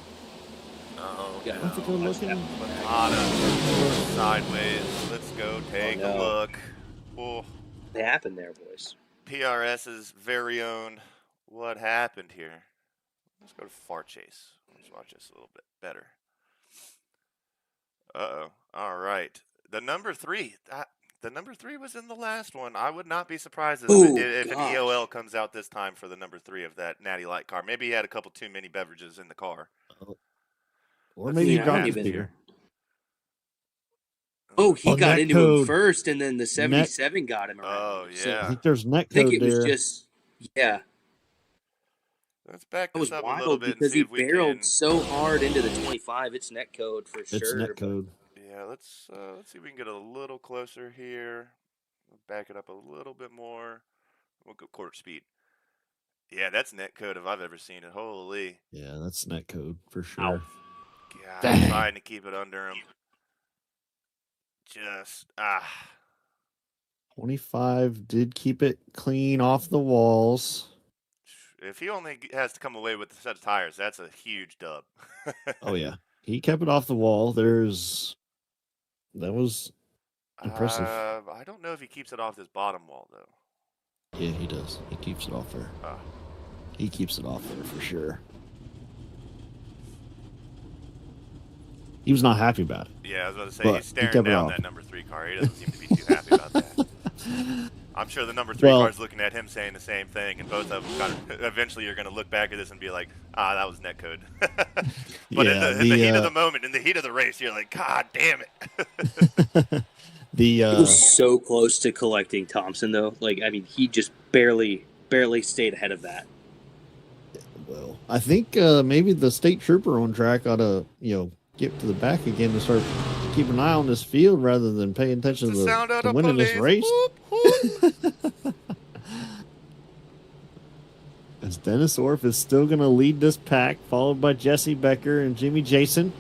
Oh, yeah. Looking. Sideways. Let's go take a look. Oh. What happened there, boys? PRS's very own. What happened here? Let's go to Far Chase. Let's watch this a little bit better. Uh-oh. All right. The number 3. The number 3 was in the last one. I would not be surprised if an EOL comes out this time for the number 3 of that Natty Light car. Maybe he had a couple too many beverages in the car. Or maybe he dropped his beer. Oh, he got net into code. him first, and then the 77 got him around. Oh, So yeah. I think there's net I think code it was there. just, yeah. Let's back That this was up a little wild bit and because see he if we barreled can. so hard into the 25. It's net code for sure. It's net but- code. Yeah, let's see if we can get a little closer here. We'll back it up a little bit more. We'll go quarter speed. Yeah, that's net code if I've ever seen it. Holy. Yeah, that's net code for sure. Ow. God, Dang. trying to keep it under him. Just 25 did keep it clean off the walls. if he only has to come away with a set of tires, that's a huge dub. Oh yeah, he kept it off the wall. That was impressive. I don't know if he keeps it off this bottom wall though. Yeah, he does. He keeps it off there. He keeps it off there for sure. He was not happy about it. Yeah, I was about to say But he's he staring kept it down off. that number 3 car. He doesn't seem to be too happy about that. I'm sure the number 3 car's looking at him saying the same thing, and both of them eventually you're going to look back at this and be like, that was net code. But Yeah, in the heat of the moment, in the heat of the race, you're like, God damn it. He was so close to collecting Thompson, though. Like, I mean, he just barely stayed ahead of that. Well, I think maybe the state trooper on track ought to, get to the back again and start keep an eye on this field rather than paying attention to winning this race. As Dennis Orff is still going to lead this pack, followed by Jesse Becker and Jimmy Jason.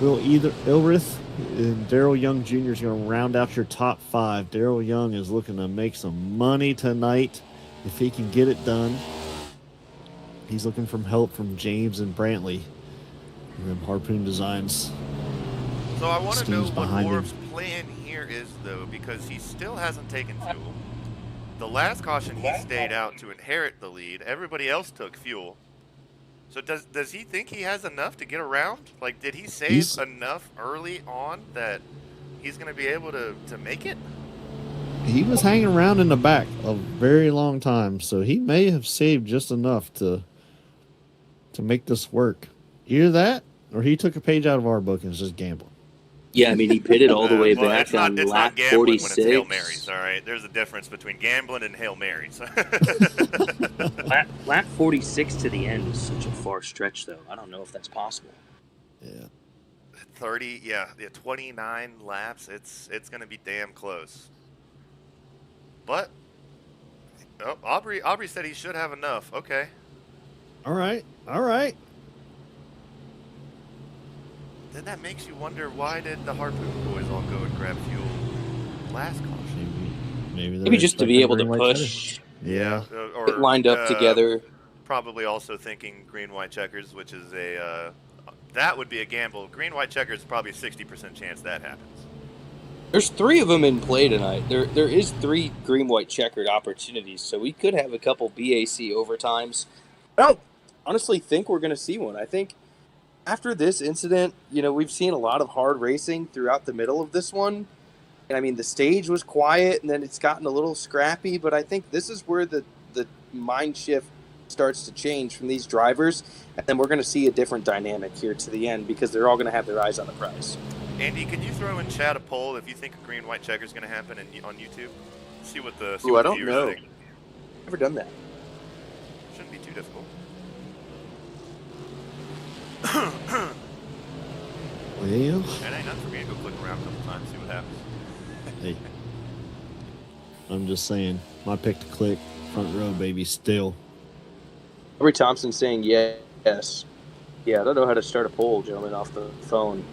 Will Ilrith and Daryl Young Jr. is going to round out your top 5. Daryl Young is looking to make some money tonight if he can get it done. He's looking for help from James and Brantley. And then Harpoon Designs. So I want to know what behind him. Orff's plan here is, though, because he still hasn't taken fuel. The last caution he stayed out to inherit the lead. Everybody else took fuel. So does he think he has enough to get around? Like, did he save enough early on that he's going to be able to make it? He was hanging around in the back a very long time, so he may have saved just enough to make this work. Either that, or he took a page out of our book and is just gambling. Yeah, I mean, he pitted all the way Well, back it's not on gambling lap when 46. it's Hail Marys, all right? There's a difference between gambling and Hail Marys. lap 46 to the end is such a far stretch, though. I don't know if that's possible. Yeah. 29 laps. It's going to be damn close. But Aubrey said he should have enough. Okay. All right. Then that makes you wonder, why did the Harpoon boys all go and grab fuel last caution? Maybe just to be able to push. Yeah. Or lined up together. Probably also thinking green-white checkers, which is that would be a gamble. Green-white checkers, probably a 60% chance that happens. There's 3 of them in play tonight. There is 3 green-white checkered opportunities, so we could have a couple BAC overtimes. I don't honestly think we're going to see one. I think after this incident, we've seen a lot of hard racing throughout the middle of this one. And I mean, the stage was quiet, and then it's gotten a little scrappy, but I think this is where the mind shift starts to change from these drivers, and then we're going to see a different dynamic here to the end because they're all going to have their eyes on the prize. Andy, can you throw in chat a poll if you think a green-white checker is going to happen on YouTube? See what the I don't viewers know. think. Never done that. Shouldn't be too difficult. Well, It ain't nothing for me to go click around a couple times, see what happens. hey, I'm just saying, my pick to click, front row, baby, still. Aubrey Thompson saying yes. Yeah, I don't know how to start a poll, gentlemen, off the phone.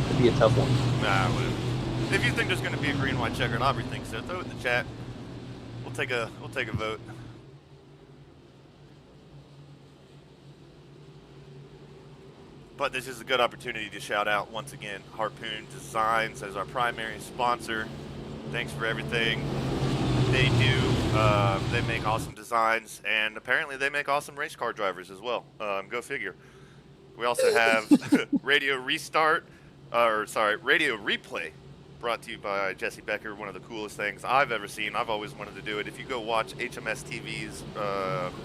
It'd be a tough one. Nah, whatever. If you think there's going to be a green-white checker and Aubrey thinks so, throw it in the chat. We'll take a vote. But this is a good opportunity to shout out once again Harpoon Designs as our primary sponsor. Thanks for everything they do. They make awesome designs, and apparently they make awesome race car drivers as well. Go figure. We also have Radio Replay, brought to you by Jesse Becker, one of the coolest things I've ever seen. I've always wanted to do it. If you go watch HMS TV's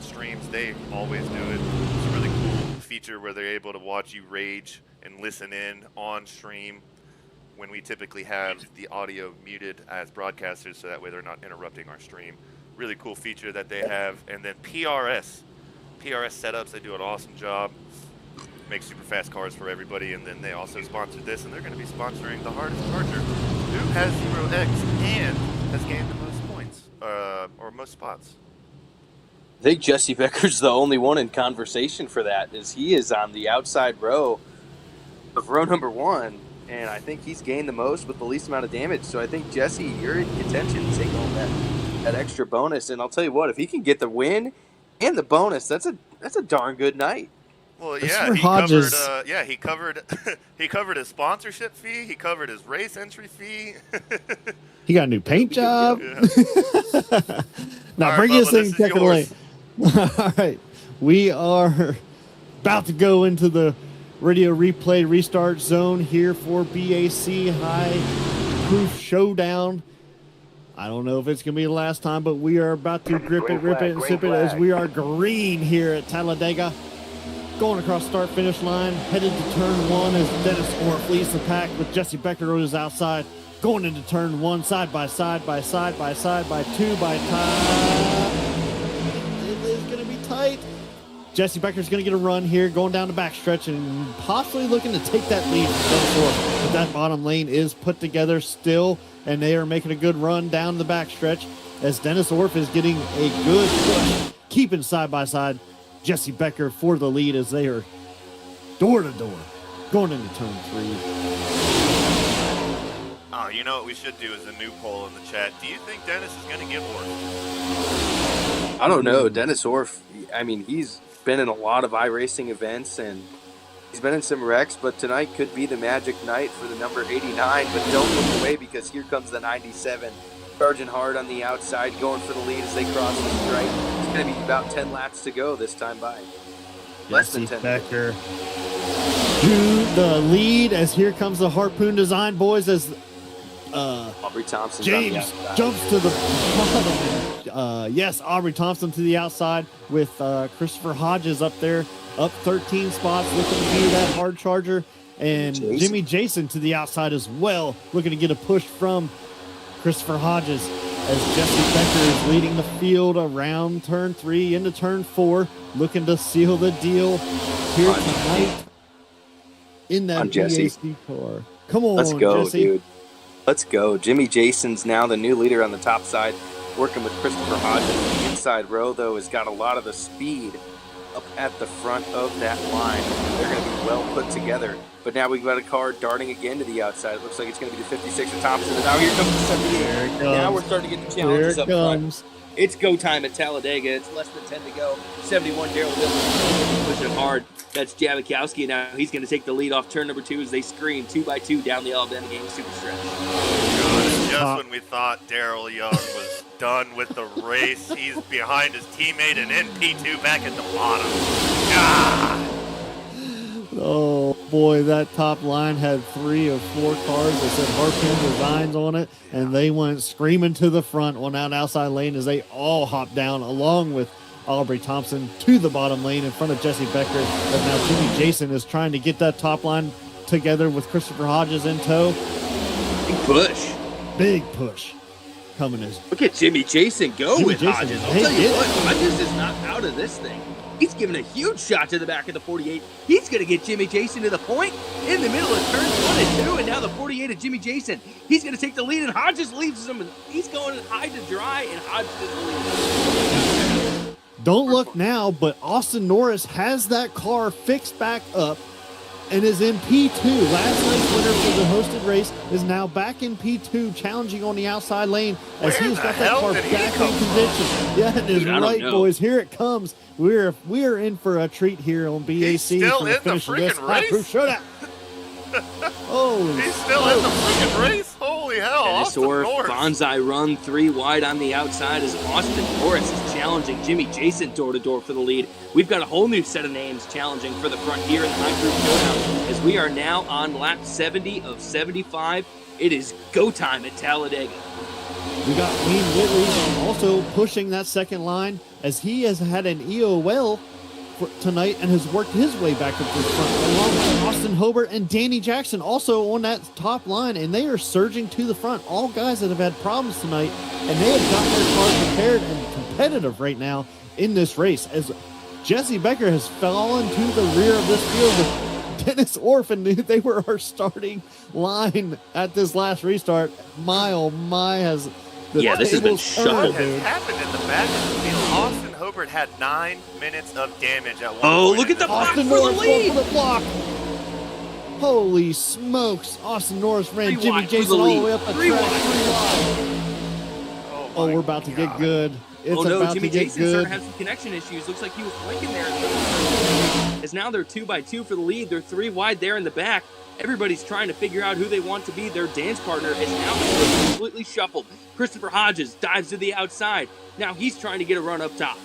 streams, they always do it. It's a really cool feature where they're able to watch you rage and listen in on stream when we typically have the audio muted as broadcasters, so that way they're not interrupting our stream. Really cool feature that they have. And then PRS setups, they do an awesome job. Make super fast cars for everybody, and then they also sponsored this, and they're going to be sponsoring the hardest charger, who has 0x and has gained the most points, or most spots. I think Jesse Becker's the only one in conversation for that, as he is on the outside row of row number 1, and I think he's gained the most with the least amount of damage. So I think, Jesse, you're in contention to take home that extra bonus, and I'll tell you what, if he can get the win and the bonus, that's a darn good night. Well, yeah, he covered he covered his sponsorship fee. He covered his race entry fee. He got a new paint job. Yeah. Now All bring right, this Bubba, thing this is second lane. All right, we are about to go into the radio replay restart zone here for BAC High Proof Showdown. I don't know if it's going to be the last time, but we are about to grip it, rip it, and sip it as we are green here at Talladega. Going across start-finish line, headed to turn 1 as Dennis Orff leads the pack with Jesse Becker on his outside. Going into turn 1, side by side, by 2, by tie. It is going to be tight. Jesse Becker's going to get a run here, going down the backstretch and possibly looking to take that lead from Dennis Orff. But that bottom lane is put together still, and they are making a good run down the backstretch as Dennis Orff is getting a good push, keeping side by side Jesse Becker for the lead as they are door to door going into turn 3. Oh, you know what we should do is a new poll in the chat. Do you think Dennis is going to get Orff? I don't know. Dennis Orff, I mean, he's been in a lot of iRacing events, and he's been in some wrecks, but tonight could be the magic night for the number 89. But don't look away, because here comes the 97. Charging hard on the outside, going for the lead as they cross the stripe. It's going to be about 10 laps to go this time by. Less than 10. Becker to the lead as here comes the Harpoon Design boys as Aubrey Thompson James jumps to the bottom. Yes, Aubrey Thompson to the outside with Christopher Hodges up there, up 13 spots, looking to be that hard charger. And Jimmy Jason to the outside as well, looking to get a push from Christopher Hodges as Jesse Becker is leading the field around turn 3 into turn 4, looking to seal the deal here tonight in that BAC car. Come on, let's go, Jesse. dude. Let's go. Jimmy Jason's now the new leader on the top side, working with Christopher Hodges. The inside row, though, has got a lot of the speed up at the front of that line. They're going to be well put together. But now we've got a car darting again to the outside. It looks like it's going to be the 56 of Thompson. And now here comes the 78. Now we're starting to get the challenges up front. It's go time at Talladega. It's less than 10 to go. 71, Daryl Dillon pushing hard. That's Javikowski now. He's going to take the lead off turn number 2 as they scream 2 by 2 down the Alabama game super stretch. Just when we thought Daryl Young was done with the race, he's behind his teammate and in P2 back at the bottom. God! Oh boy, that top line had 3 of 4 cars that said Harpoon Designs on it, and they went screaming to the front on that outside lane as they all hopped down along with Aubrey Thompson to the bottom lane in front of Jesse Becker. But now Jimmy Jason is trying to get that top line together with Christopher Hodges in tow. Big push coming as. Look at Jimmy Jason go Jimmy with Jason, Hodges. I'll tell you what, Hodges is not out of this thing. He's giving a huge shot to the back of the 48. He's going to get Jimmy Jason to the point in the middle of turns 1 and 2, and now the 48 of Jimmy Jason. He's going to take the lead, and Hodges leaves him. He's going high to dry, and Hodges is the lead. Don't look now, but Austin Norris has that car fixed back up and is in P2. Last night's winner for the hosted race is now back in P2, challenging on the outside lane as he's got that car back in position. Yeah, it is right, boys. Here it comes. We're in for a treat here on BAC. He's still for in the finish of this freaking High Proof race? Showdown. He's still in the freaking race? Holy hell. Austin Norris. Bonsai run 3 wide on the outside as Austin Norris is challenging Jimmy Jason door to door for the lead. We've got a whole new set of names challenging for the front here in the High Proof Showdown as we are now on lap 70 of 75. It is go time at Talladega. We got Wayne Whitley also pushing that second line as he has had an EOL tonight and has worked his way back up to the front, along with Austin Hobart and Danny Jackson also on that top line, and they are surging to the front. All guys that have had problems tonight, and they have gotten their cars prepared and competitive right now in this race, as Jesse Becker has fallen to the rear of this field with Dennis Orphan. They were our starting line at this last restart. Oh my, has the this has been tables shuffled. turned, What dude. has happened in the back of the field? Austin Hobart had 9 minutes of damage at one Oh, point look in at the this block race. Austin for the Norris going lead. for the block. Holy smokes. Austin Norris ran Three Jimmy wide for Jason the all the lead. way up the Three track. wide. 3 wide. Oh, we're about to get good. It's Oh no, about Jimmy to get Jason good. started to have some connection issues. Looks like he was flanking there. As now they're 2x2 for the lead. They're 3 wide there in the back. Everybody's trying to figure out who they want to be their dance partner. As now it's completely shuffled. Christopher Hodges dives to the outside. Now he's trying to get a run up top.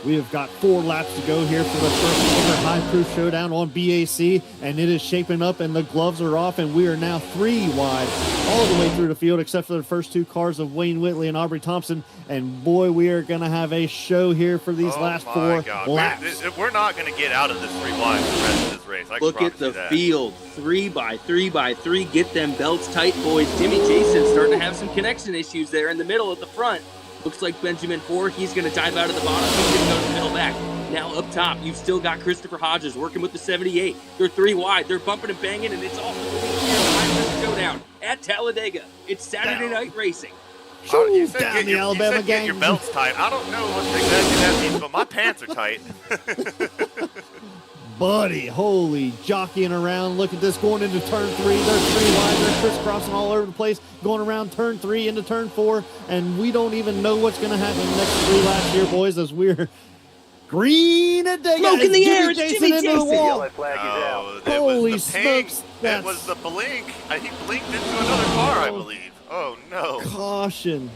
We have got 4 laps to go here for the first ever High Proof Showdown on BAC, and it is shaping up, and the gloves are off, and we are now 3 wide all the way through the field, except for the first 2 cars of Wayne Whitley and Aubrey Thompson. And boy, we are going to have a show here for these last 4 laps. We're not going to get out of this 3 wide for the rest of this race. I can Look at promise you the that. field. 3x3x3. Get them belts tight, boys. Jimmy Jason starting to have some connection issues there in the middle at the front. Looks like Benjamin Ford. He's going to dive out of the bottom. He's going to go to the middle back. Now up top, you've still got Christopher Hodges working with the 78. They're 3 wide. They're bumping and banging, and it's all for the lead here. High Proof Showdown at Talladega. It's Saturday night racing. You said Down get the your, Alabama you said get your gang. belts tight. I don't know what exactly that means, but my pants are tight. Buddy, holy, jockeying around. Look at this, going into turn 3. They're 3 wide. They're crisscrossing all over the place, going around turn 3 into turn 4, and we don't even know what's going to happen in the next 3 laps here, boys, as we're green at Dega. Smoke in the air, it's Jason Jimmy into the Jason. wall. Yellow flag is out. Oh, Holy it was the ping. smokes, It that's- was the blink. He blinked into another car, I believe. Oh, no. Caution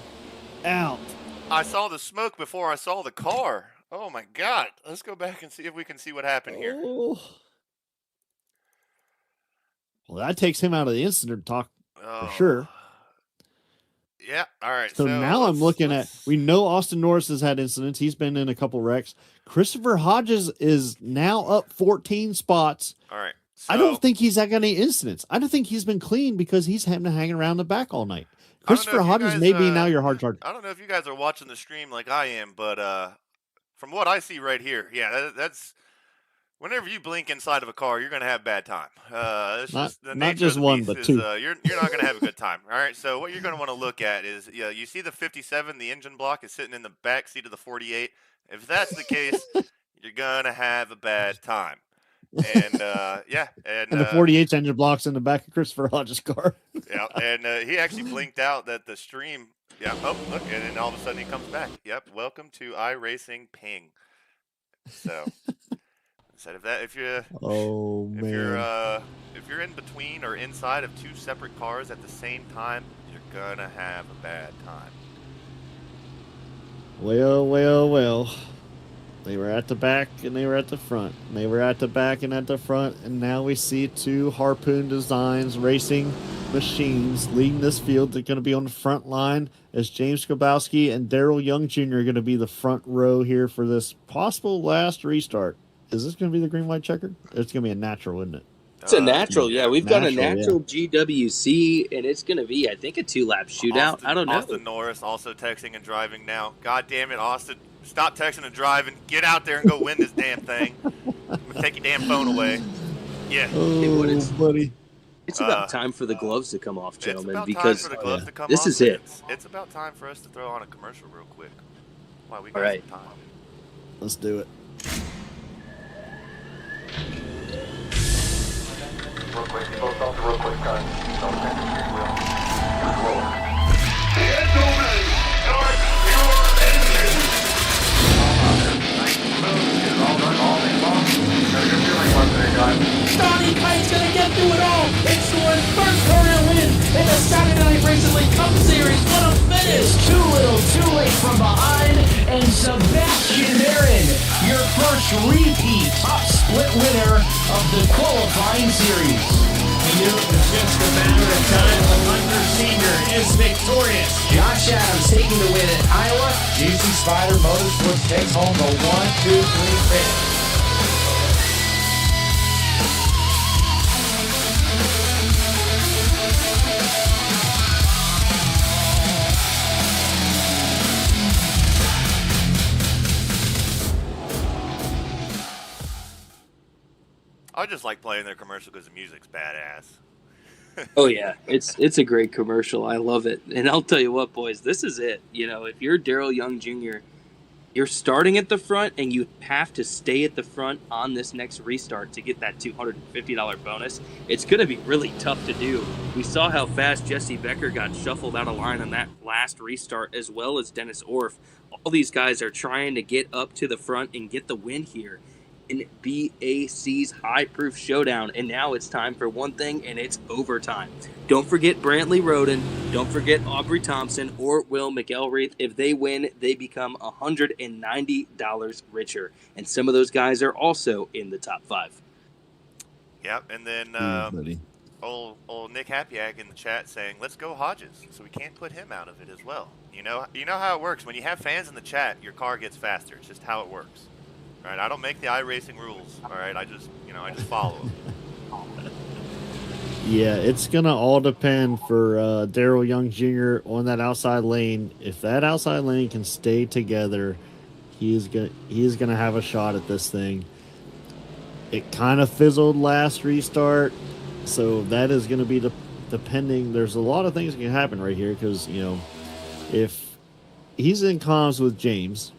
out. I saw the smoke before I saw the car. Oh, my God. Let's go back and see if we can see what happened here. Oh. Well, that takes him out of the incident talk Oh. for sure. Yeah, all right. So now I'm looking at, let's- we know Austin Norris has had incidents. He's been in a couple wrecks. Christopher Hodges is now up 14 spots. All right. I don't think he's had any incidents. I don't think he's been clean because he's having to hang around the back all night. Christopher if you Hodges guys, may be now your hard charge. I don't know if you guys are watching the stream like I am, but from what I see right here, yeah, that's whenever you blink inside of a car, you're going to have a bad time. It's Not- just the not nature just of the one, beast but is, 2. You're not going to have a good time. All right. So what you're going to want to look at is, you see the 57, the engine block is sitting in the back seat of the 48. If that's the case, you're going to have a bad time. And yeah, And the 48 engine blocks in the back of Christopher Hodges' car. yeah, and he actually blinked out that the stream. Yeah. Oh, look, and then all of a sudden he comes back. Yep. Welcome to Iracing ping. So, instead of that, if you're Oh, man. if you're in between or inside of 2 separate cars at the same time, you're gonna have a bad time. Well. They were at the back and they were at the front. And they were at the back and at the front. And now we see 2 Harpoon Designs racing machines leading this field. They're going to be on the front line as James Skabowski and Daryl Young Jr. are going to be the front row here for this possible last restart. Is this going to be the green-white checker? It's going to be a natural, isn't it? It's a natural, yeah. We've got a Natural, natural GWC, and it's going to be, I think, a 2-lap shootout. I don't know. Austin Norris also texting and driving now. God damn it, Austin. Stop texting and driving. Get out there and go win this damn thing. I'm gonna take your damn phone away. Yeah. Oh, buddy. It's about time for the gloves to come off, gentlemen, it's about because time for the gloves to come this off. is it. It's about time for us to throw on a commercial real quick. Wow, we got All right. some time. Let's do it. Real quick, both off the real quick gun. Don't send the steering wheel. Roll. Gentlemen, start your engines. Donnie Kite's gonna get through it all and score his first career win in the Saturday Night Racing League Cup Series. What a finish! Too little, too late from behind, and Sebastian Marin, your first repeat top split winner of the qualifying series. He knew it was just a matter of time. The Hunter Senior is victorious. Josh Adams taking the win at Iowa. GC Spider Motorsports takes home the 1-2-3 finish. I just like playing their commercial because the music's badass. Oh yeah, it's a great commercial. I love it. And I'll tell you what, boys, this is it. You know, if you're Daryl Young Jr., you're starting at the front, and you have to stay at the front on this next restart to get that $250 bonus. It's going to be really tough to do. We saw how fast Jesse Becker got shuffled out of line on that last restart, as well as Dennis Orff. All these guys are trying to get up to the front and get the win here in BAC's High Proof Showdown. And now it's time for one thing, and it's overtime. Don't forget Brantley Roden. Don't forget Aubrey Thompson or Will McElreath. If they win, they become $190 richer. And some of those guys are also in the top 5. Yep, and then old Nick Happyak in the chat saying, let's go Hodges. So we can't put him out of it as well. You know how it works. When you have fans in the chat, your car gets faster. It's just how it works. All right, I don't make the iRacing rules. All right, I just follow them. Yeah, it's gonna all depend for Daryl Young Jr. on that outside lane. If that outside lane can stay together, he is gonna have a shot at this thing. It kind of fizzled last restart, so that is gonna be depending. There's a lot of things that can happen right here because if he's in comms with James.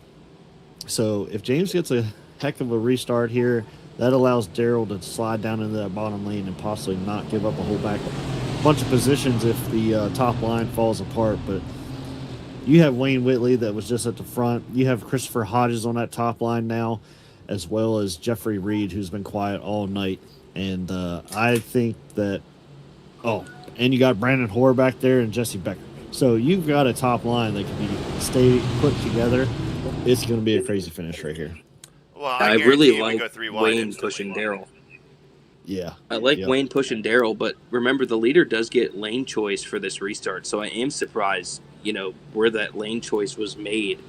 So if James gets a heck of a restart here, that allows Daryl to slide down into that bottom lane and possibly not give up a whole bunch of positions if the top line falls apart. But you have Wayne Whitley that was just at the front. You have Christopher Hodges on that top line now, as well as Jeffrey Reed, who's been quiet all night. And I think that and you got Brandon Hoare back there and Jesse Becker. So you've got a top line that can stay put together. It's going to be a crazy finish right here. Well, I really like Wayne pushing Daryl. Yeah. I like Wayne pushing Daryl, but remember the leader does get lane choice for this restart, so I am surprised, where that lane choice was made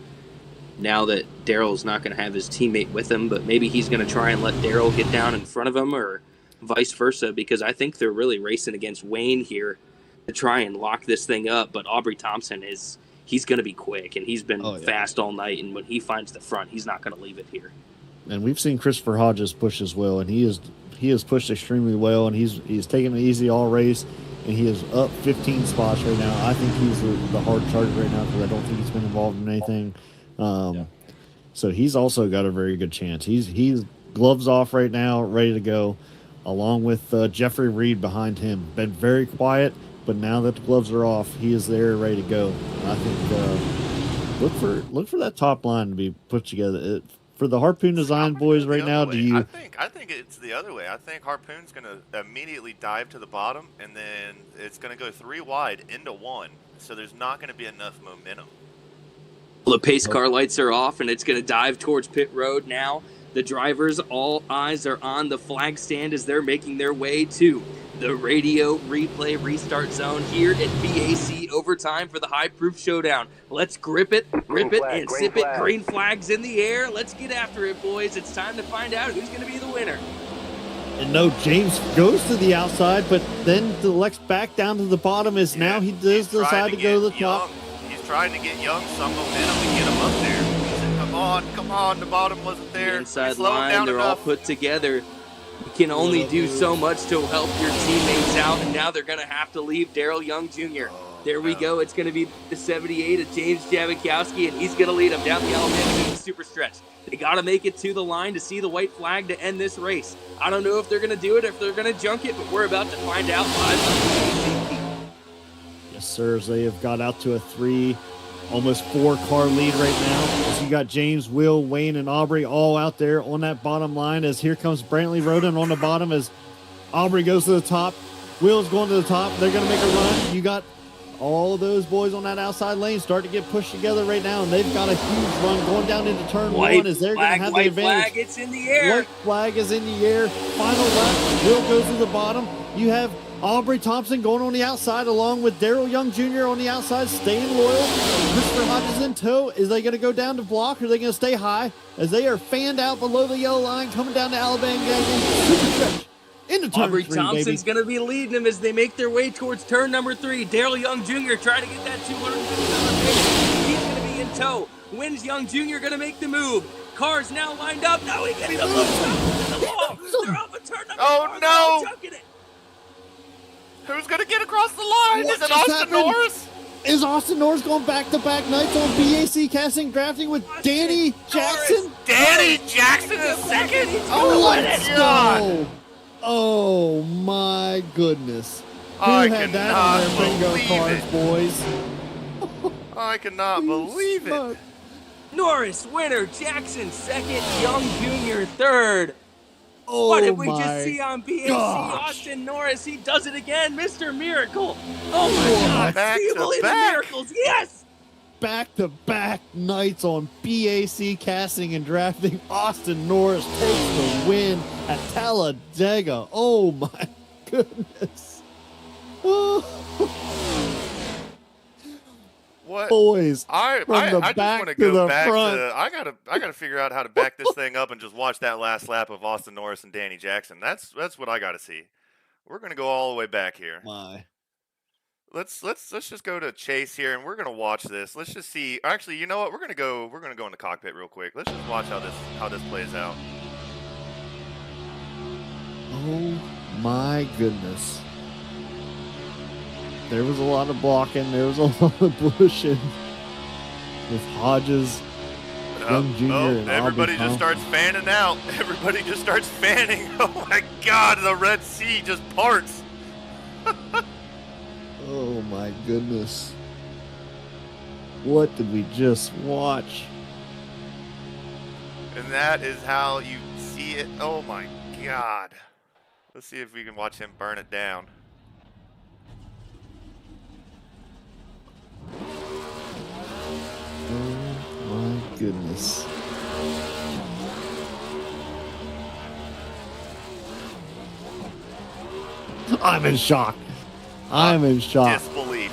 now that Daryl's not going to have his teammate with him, but maybe he's going to try and let Daryl get down in front of him or vice versa, because I think they're really racing against Wayne here to try and lock this thing up, but Aubrey Thompson he's going to be quick, and he's been fast all night, and when he finds the front, he's not going to leave it here. And we've seen Christopher Hodges push as well, and he has pushed extremely well, and he's taking it easy all race, and he is up 15 spots right now. I think he's the hard target right now because I don't think he's been involved in anything. So he's also got a very good chance. He's gloves off right now, ready to go, along with Jeffrey Reed behind him. Been very quiet, but now that the gloves are off, he is there, ready to go. And I think look for that top line to be put together. For the Harpoon Design boys right now, I think it's the other way. I think Harpoon's going to immediately dive to the bottom, and then it's going to go 3 wide into 1. So there's not going to be enough momentum. Well, the pace car lights are off, and it's going to dive towards pit road now. The drivers, all eyes are on the flag stand as they're making their way to the radio replay restart zone here at BAC overtime for the High Proof Showdown. Let's grip it, rip it, and sip it. Green flags in the air. Let's get after it, boys. It's time to find out who's going to be the winner. And no, James goes to the outside, but then Lex back down to the bottom as now he does decide to go to the top. He's trying to get Young some momentum to get him up there. Come on, the bottom wasn't there. The inside line, they're all put together. You can only do so much to help your teammates out, and now they're going to have to leave Daryl Young Jr. There we go. It's going to be the 78 of James Javikowski, and he's going to lead them down the Alabama Game super stretch. They got to make it to the line to see the white flag to end this race. I don't know if they're going to do it or if they're going to junk it, but we're about to find out live on the Yes, sir. They have got out to a 3, almost 4 car lead right now. As you got James, Will, Wayne, and Aubrey all out there on that bottom line. As here comes Brantley Roden on the bottom as Aubrey goes to the top. Will's going to the top. They're going to make a run. You got all those boys on that outside lane start to get pushed together right now, and they've got a huge run going down into turn 1 as they're going to have the advantage. White flag, it's in the air. White flag is in the air. Final lap. Will goes to the bottom. You have Aubrey Thompson going on the outside along with Daryl Young Jr. on the outside, staying loyal. Christopher Hodges in tow. Is they going to go down to block or are they going to stay high as they are fanned out below the yellow line coming down to Alabama super stretch into turn Aubrey 3, Thompson's going to be leading them as they make their way towards turn number 3. Daryl Young Jr. trying to get that $250 payment. He's going to be in tow. When's Young Jr. going to make the move? Cars now lined up. Now he's getting the loop. They're off turn number Oh, 4. no. They're chucking it. Who's going to get across the line? What Is it just Austin happened? Norris? Is Austin Norris going back-to-back nights on BAC Casting and Drafting with Danny Jackson? Danny Jackson is second? Oh, Oh, let's my God. go! Oh my goodness! Who I had that on cannot their bingo believe cards, it. boys? I cannot believe it. Norris, winner. Jackson, second. Young Jr., third. Oh What did we my just see on BAC? gosh. Austin Norris, he does it again. Mr. Miracle. Oh, my God. Back Do you to believe in back. miracles? Yes. Back-to-back nights on BAC Casting and Drafting. Austin Norris takes the win at Talladega. Oh my goodness! Oh. What? Boys, I from the just back want to to go the back front. to I gotta figure out how to back this thing up and just watch that last lap of Austin Norris and Danny Jackson. That's what I gotta see. We're gonna go all the way back here. My. Let's just go to Chase here and we're gonna watch this. Let's just see. Actually, you know what? We're gonna go in the cockpit real quick. Let's just watch how this plays out. Oh my goodness. There was a lot of blocking. There was a lot of pushing with Hodges, Young Jr. and Everybody Albie just starts fanning out. Everybody just starts fanning. Oh my God, the Red Sea just parts. Oh my goodness. What did we just watch? And that is how you see it. Oh my God. Let's see if we can watch him burn it down. Oh my goodness. I'm in shock. I'm in shock. Disbelief.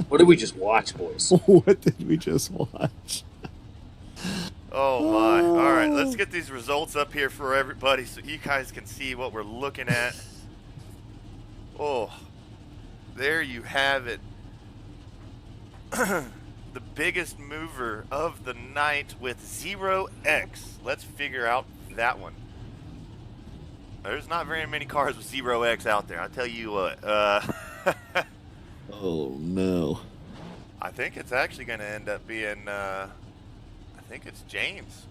What did we just watch, boys? What did we just watch? Oh my. All right, let's get these results up here for everybody so you guys can see what we're looking at. Oh, there you have it. The biggest mover of the night with 0x. Let's figure out that one. There's not very many cars with 0x out there, I'll tell you what. Oh no. I think it's actually going to end up being, I think it's James.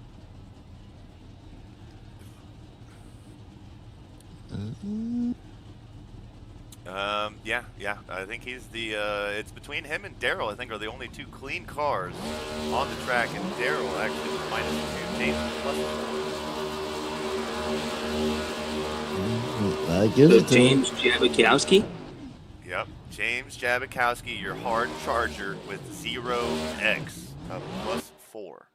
Yeah, I think he's the, it's between him and Daryl, I think, are the only two clean cars on the track, and Daryl actually was -2, James was +4. I give it to James Jabakowski. Yep, James Jabakowski, your hard charger with 0x, +4.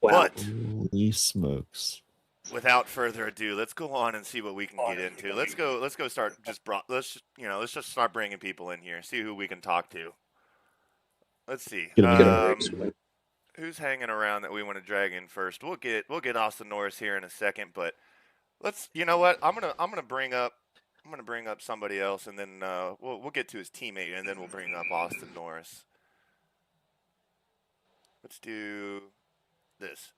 Wow. But Holy smokes. without further ado, let's go on and see what we can get into. Let's go start let's just start bringing people in here, see who we can talk to. Let's see. Who's hanging around that we want to drag in first? We'll get Austin Norris here in a second, but let's, you know what? I'm gonna bring up somebody else, and then we'll get to his teammate, and then we'll bring up Austin Norris. Let's do this.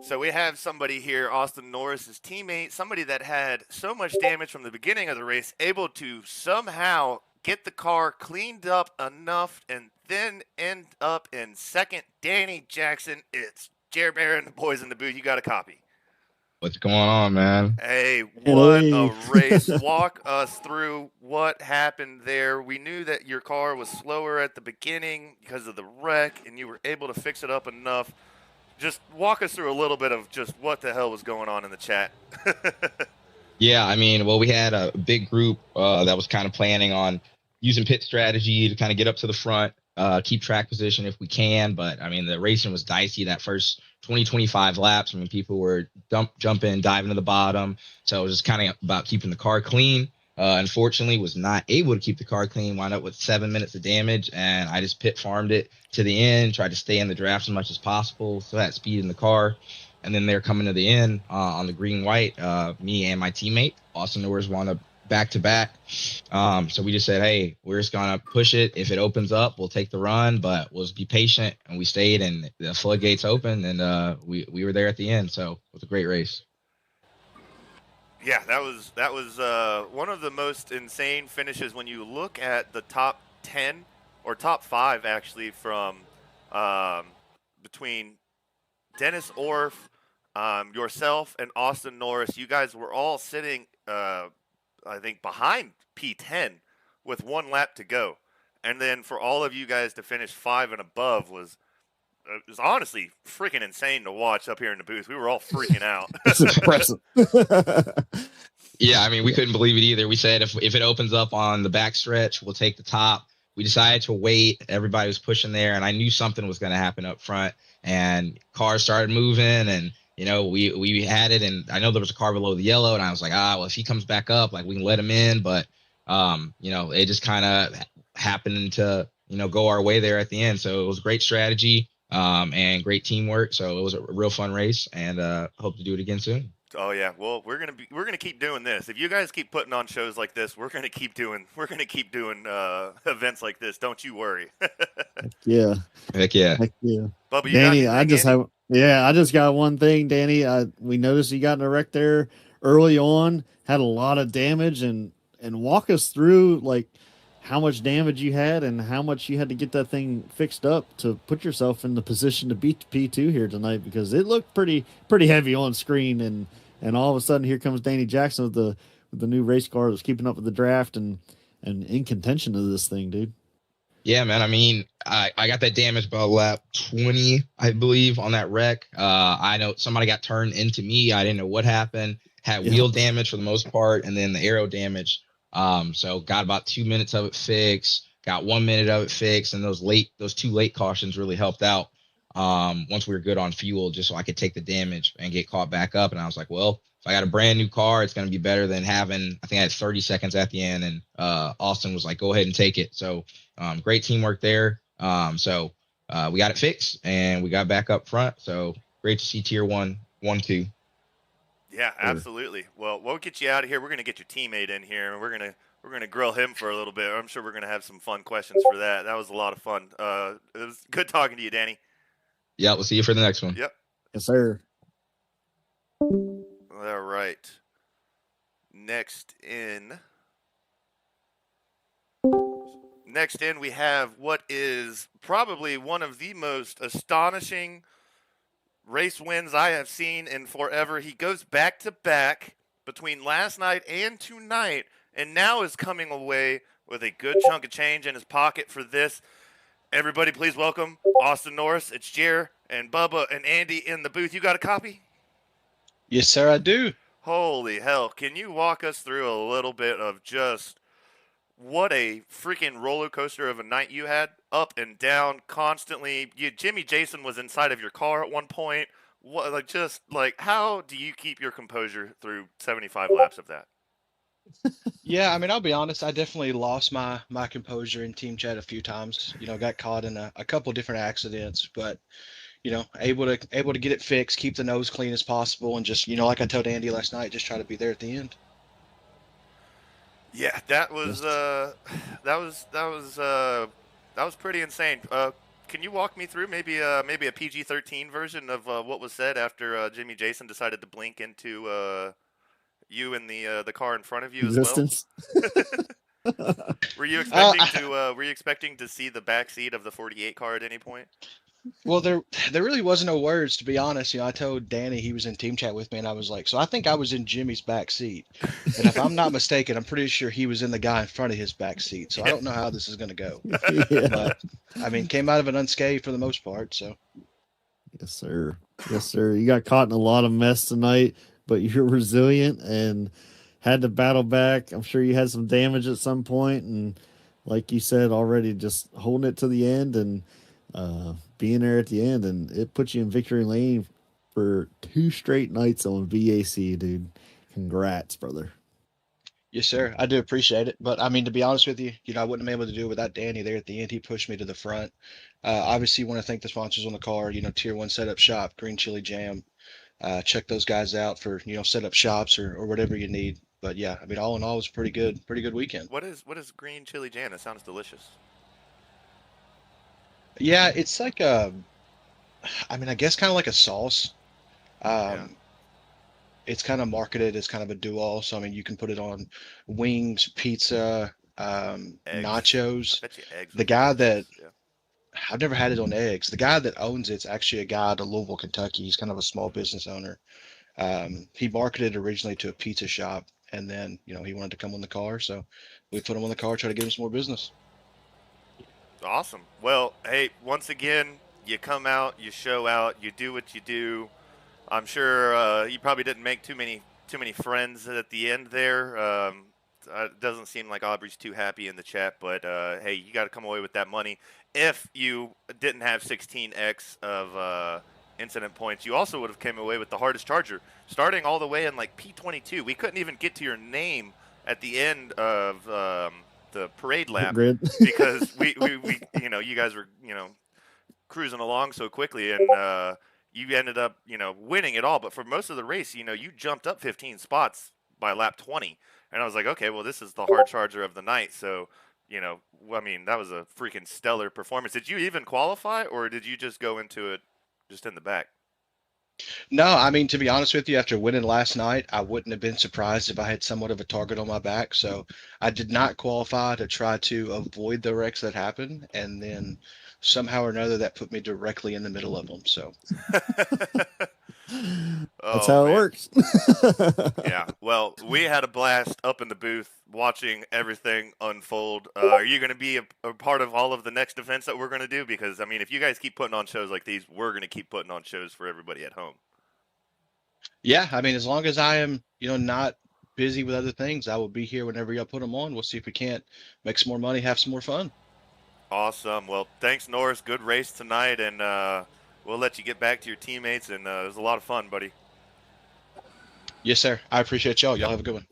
So we have somebody here, Austin Norris's teammate, somebody that had so much damage from the beginning of the race, able to somehow get the car cleaned up enough and then end up in second. Danny Jackson, it's Jer Bear and the boys in the booth. You got a copy. What's going on, man? Hey, what a race. Walk us through what happened there. We knew that your car was slower at the beginning because of the wreck, and you were able to fix it up enough. Just walk us through a little bit of just what the hell was going on in the chat. Yeah, I mean, well, we had a big group that was kind of planning on using pit strategy to kind of get up to the front, keep track position if we can. But, I mean, the racing was dicey that first 20-25 laps. I mean, people were jumping, diving to the bottom. So it was just kind of about keeping the car clean. Unfortunately, was not able to keep the car clean, wound up with 7 minutes of damage, and I just pit farmed it to the end, tried to stay in the draft as much as possible, so that speed in the car. And then they're coming to the end on the green-white, me and my teammate. Austin Norris wound up back to back. So we just said, hey, we're just gonna push it. If it opens up, we'll take the run, but we'll just be patient. And we stayed, and the floodgates opened, and we were there at the end. So it was a great race. Yeah, that was one of the most insane finishes when you look at the top 10 or top 5 actually from between Dennis Orff, yourself, and Austin Norris. You guys were all sitting, I think, behind P10 with 1 lap to go, and then for all of you guys to finish 5 and above was honestly freaking insane to watch up here in the booth. We were all freaking out. It's impressive. Yeah, I mean, we couldn't believe it either. We said if it opens up on the back stretch, we'll take the top. We decided to wait. Everybody was pushing there, and I knew something was going to happen up front. And cars started moving, and we had it. And I know there was a car below the yellow, and I was like, well, if he comes back up, like we can let him in. But it just kind of happened to go our way there at the end. So it was a great strategy. And great teamwork. So it was a real fun race, and hope to do it again soon. Oh yeah, well we're gonna keep doing this. If you guys keep putting on shows like this, we're gonna keep doing events like this. Don't you worry. Yeah. Heck yeah. Bubba, you Danny, got I just got one thing, Danny. We noticed you got in a wreck there early on, had a lot of damage, and walk us through like how much damage you had and how much you had to get that thing fixed up to put yourself in the position to beat P2 here tonight, because it looked pretty heavy on screen, and all of a sudden here comes Danny Jackson with the new race car that's keeping up with the draft and in contention of this thing, dude. Yeah, man. I mean, I got that damage about lap 20, I believe, on that wreck. I know somebody got turned into me. I didn't know what happened. Had wheel damage for the most part, and then the aero damage. So got about 2 minutes of it fixed, got 1 minute of it fixed, and those 2 late cautions really helped out. Once we were good on fuel, just so I could take the damage and get caught back up. And I was like, well, if I got a brand new car, it's going to be better than having, I think I had 30 seconds at the end, and Austin was like, go ahead and take it. So great teamwork there. So we got it fixed, and we got back up front. So great to see tier 1, 2. Yeah, absolutely. Well, we'll get you out of here. We're going to get your teammate in here, and we're going to grill him for a little bit. I'm sure we're going to have some fun questions for that. That was a lot of fun. It was good talking to you, Danny. Yeah, we'll see you for the next one. Yep. Yes, sir. All right. Next in, we have what is probably one of the most astonishing race wins I have seen in forever. He goes back to back between last night and tonight, and now is coming away with a good chunk of change in his pocket for this. Everybody, please welcome Austin Norris. It's Jer and Bubba and Andy in the booth. You got a copy? Yes, sir, I do. Holy hell. Can you walk us through a little bit of just what a freaking roller coaster of a night you had, up and down constantly? Jimmy Jason was inside of your car at one point. How do you keep your composure through 75 laps of that? Yeah, I mean, I'll be honest. I definitely lost my composure in team chat a few times. Got caught in a couple different accidents, but able to get it fixed, keep the nose clean as possible, and just like I told Andy last night, just try to be there at the end. Yeah, that was pretty insane. Can you walk me through maybe a PG-13 version of what was said after Jimmy Jason decided to blink into you and the car in front of you Resistance. as well? Were you expecting to see the back seat of the 48 car at any point? Well, there really wasn't no words, to be honest. I told Danny, he was in team chat with me, and I was like, so I think I was in Jimmy's back seat. And if I'm not mistaken, I'm pretty sure he was in the guy in front of his back seat. So I don't know how this is going to go. Yeah. But, I mean, came out of it unscathed for the most part. So. Yes, sir. Yes, sir. You got caught in a lot of mess tonight, but you're resilient and had to battle back. I'm sure you had some damage at some point, and like you said already, just holding it to the end and being there at the end, and it puts you in victory lane for 2 straight nights on BAC, dude. Congrats, brother. Yes, sir. I do appreciate it. But I mean, to be honest with you, I wouldn't have been able to do it without Danny there at the end. He pushed me to the front. Obviously, want to thank the sponsors on the car, Tier 1 Setup Shop, Green Chili Jam. Check those guys out for, setup shops or whatever you need. But yeah, I mean, all in all, it was a pretty good weekend. What is green chili jam? That sounds delicious. Yeah, it's like I mean, I guess kind of like a sauce. It's kind of marketed as kind of a do-all. So I mean, you can put it on wings, pizza, nachos. Bet you eggs The would be guy delicious, that I've never had it on eggs. The guy that owns it's actually a guy out of Louisville, Kentucky. He's kind of a small business owner. He marketed originally to a pizza shop, and then he wanted to come on the car, so we put him on the car, try to give him some more business. Awesome. Well, hey, once again, you come out, you show out, you do what you do. I'm sure you probably didn't make too many friends at the end there. It doesn't seem like Aubrey's too happy in the chat, but hey, you got to come away with that money. If you didn't have 16x of incident points, you also would have came away with the hardest charger, starting all the way in like P22. We couldn't even get to your name at the end of the parade lap because we you guys were cruising along so quickly, and you ended up winning it all. But for most of the race, you jumped up 15 spots by lap 20, and I was like, okay, well, this is the hard charger of the night, so I mean, that was a freaking stellar performance. Did you even qualify, or did you just go into it just in the back? No, I mean, to be honest with you, after winning last night, I wouldn't have been surprised if I had somewhat of a target on my back. So I did not qualify to try to avoid the wrecks that happened. And then somehow or another, that put me directly in the middle of them. So that's how it works. Yeah. Well, we had a blast up in the booth watching everything unfold. Are you going to be a part of all of the next events that we're going to do? Because, I mean, if you guys keep putting on shows like these, we're going to keep putting on shows for everybody at home. Yeah, I mean, as long as I am, not busy with other things, I will be here whenever y'all put them on. We'll see if we can't make some more money, have some more fun. Awesome. Well, thanks, Norris. Good race tonight, and we'll let you get back to your teammates, and it was a lot of fun, buddy. Yes, sir. I appreciate y'all. Y'all have a good one.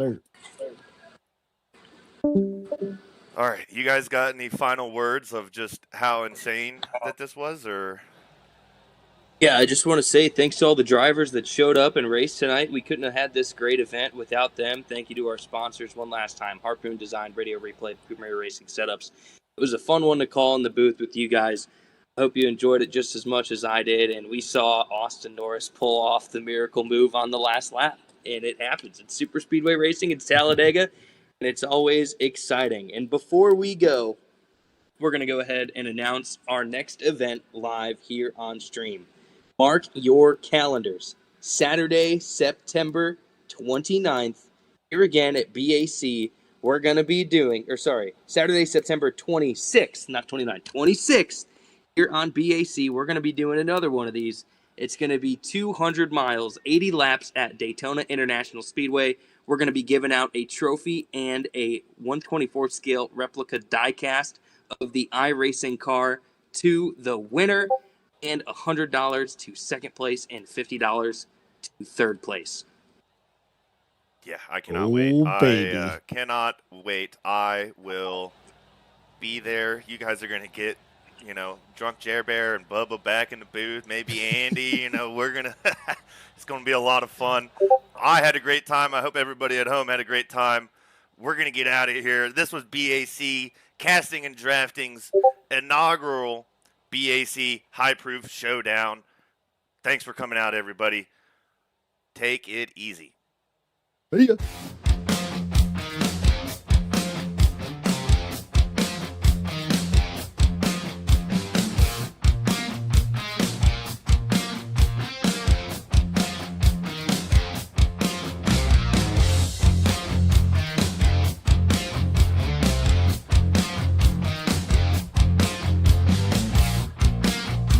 Sir. All right. You guys got any final words of just how insane that this was, or? Yeah, I just want to say thanks to all the drivers that showed up and raced tonight. We couldn't have had this great event without them. Thank you to our sponsors one last time, Harpoon Design, Radio Replay, Premier Racing Setups. It was a fun one to call in the booth with you guys. I hope you enjoyed it just as much as I did, and we saw Austin Norris pull off the miracle move on the last lap, and it happens. It's Superspeedway Racing, it's Talladega, and it's always exciting. And before we go, we're going to go ahead and announce our next event live here on stream. Mark your calendars. Saturday, September 29th, here again at BAC, we're going to be doing, Saturday, September 26th, not 29th, 26th, here on BAC, we're going to be doing another one of these. It's going to be 200 miles, 80 laps at Daytona International Speedway. We're going to be giving out a trophy and a 1/24 scale replica diecast of the Iracing car to the winner, and $100 to second place and $50 to third place. Yeah, I cannot wait. I cannot wait. I will be there. You guys are going to get, Drunk Jer Bear and Bubba back in the booth. Maybe Andy, we're going to – it's going to be a lot of fun. I had a great time. I hope everybody at home had a great time. We're going to get out of here. This was BAC Casting and Drafting's inaugural BAC High Proof Showdown. Thanks for coming out, everybody. Take it easy. See ya.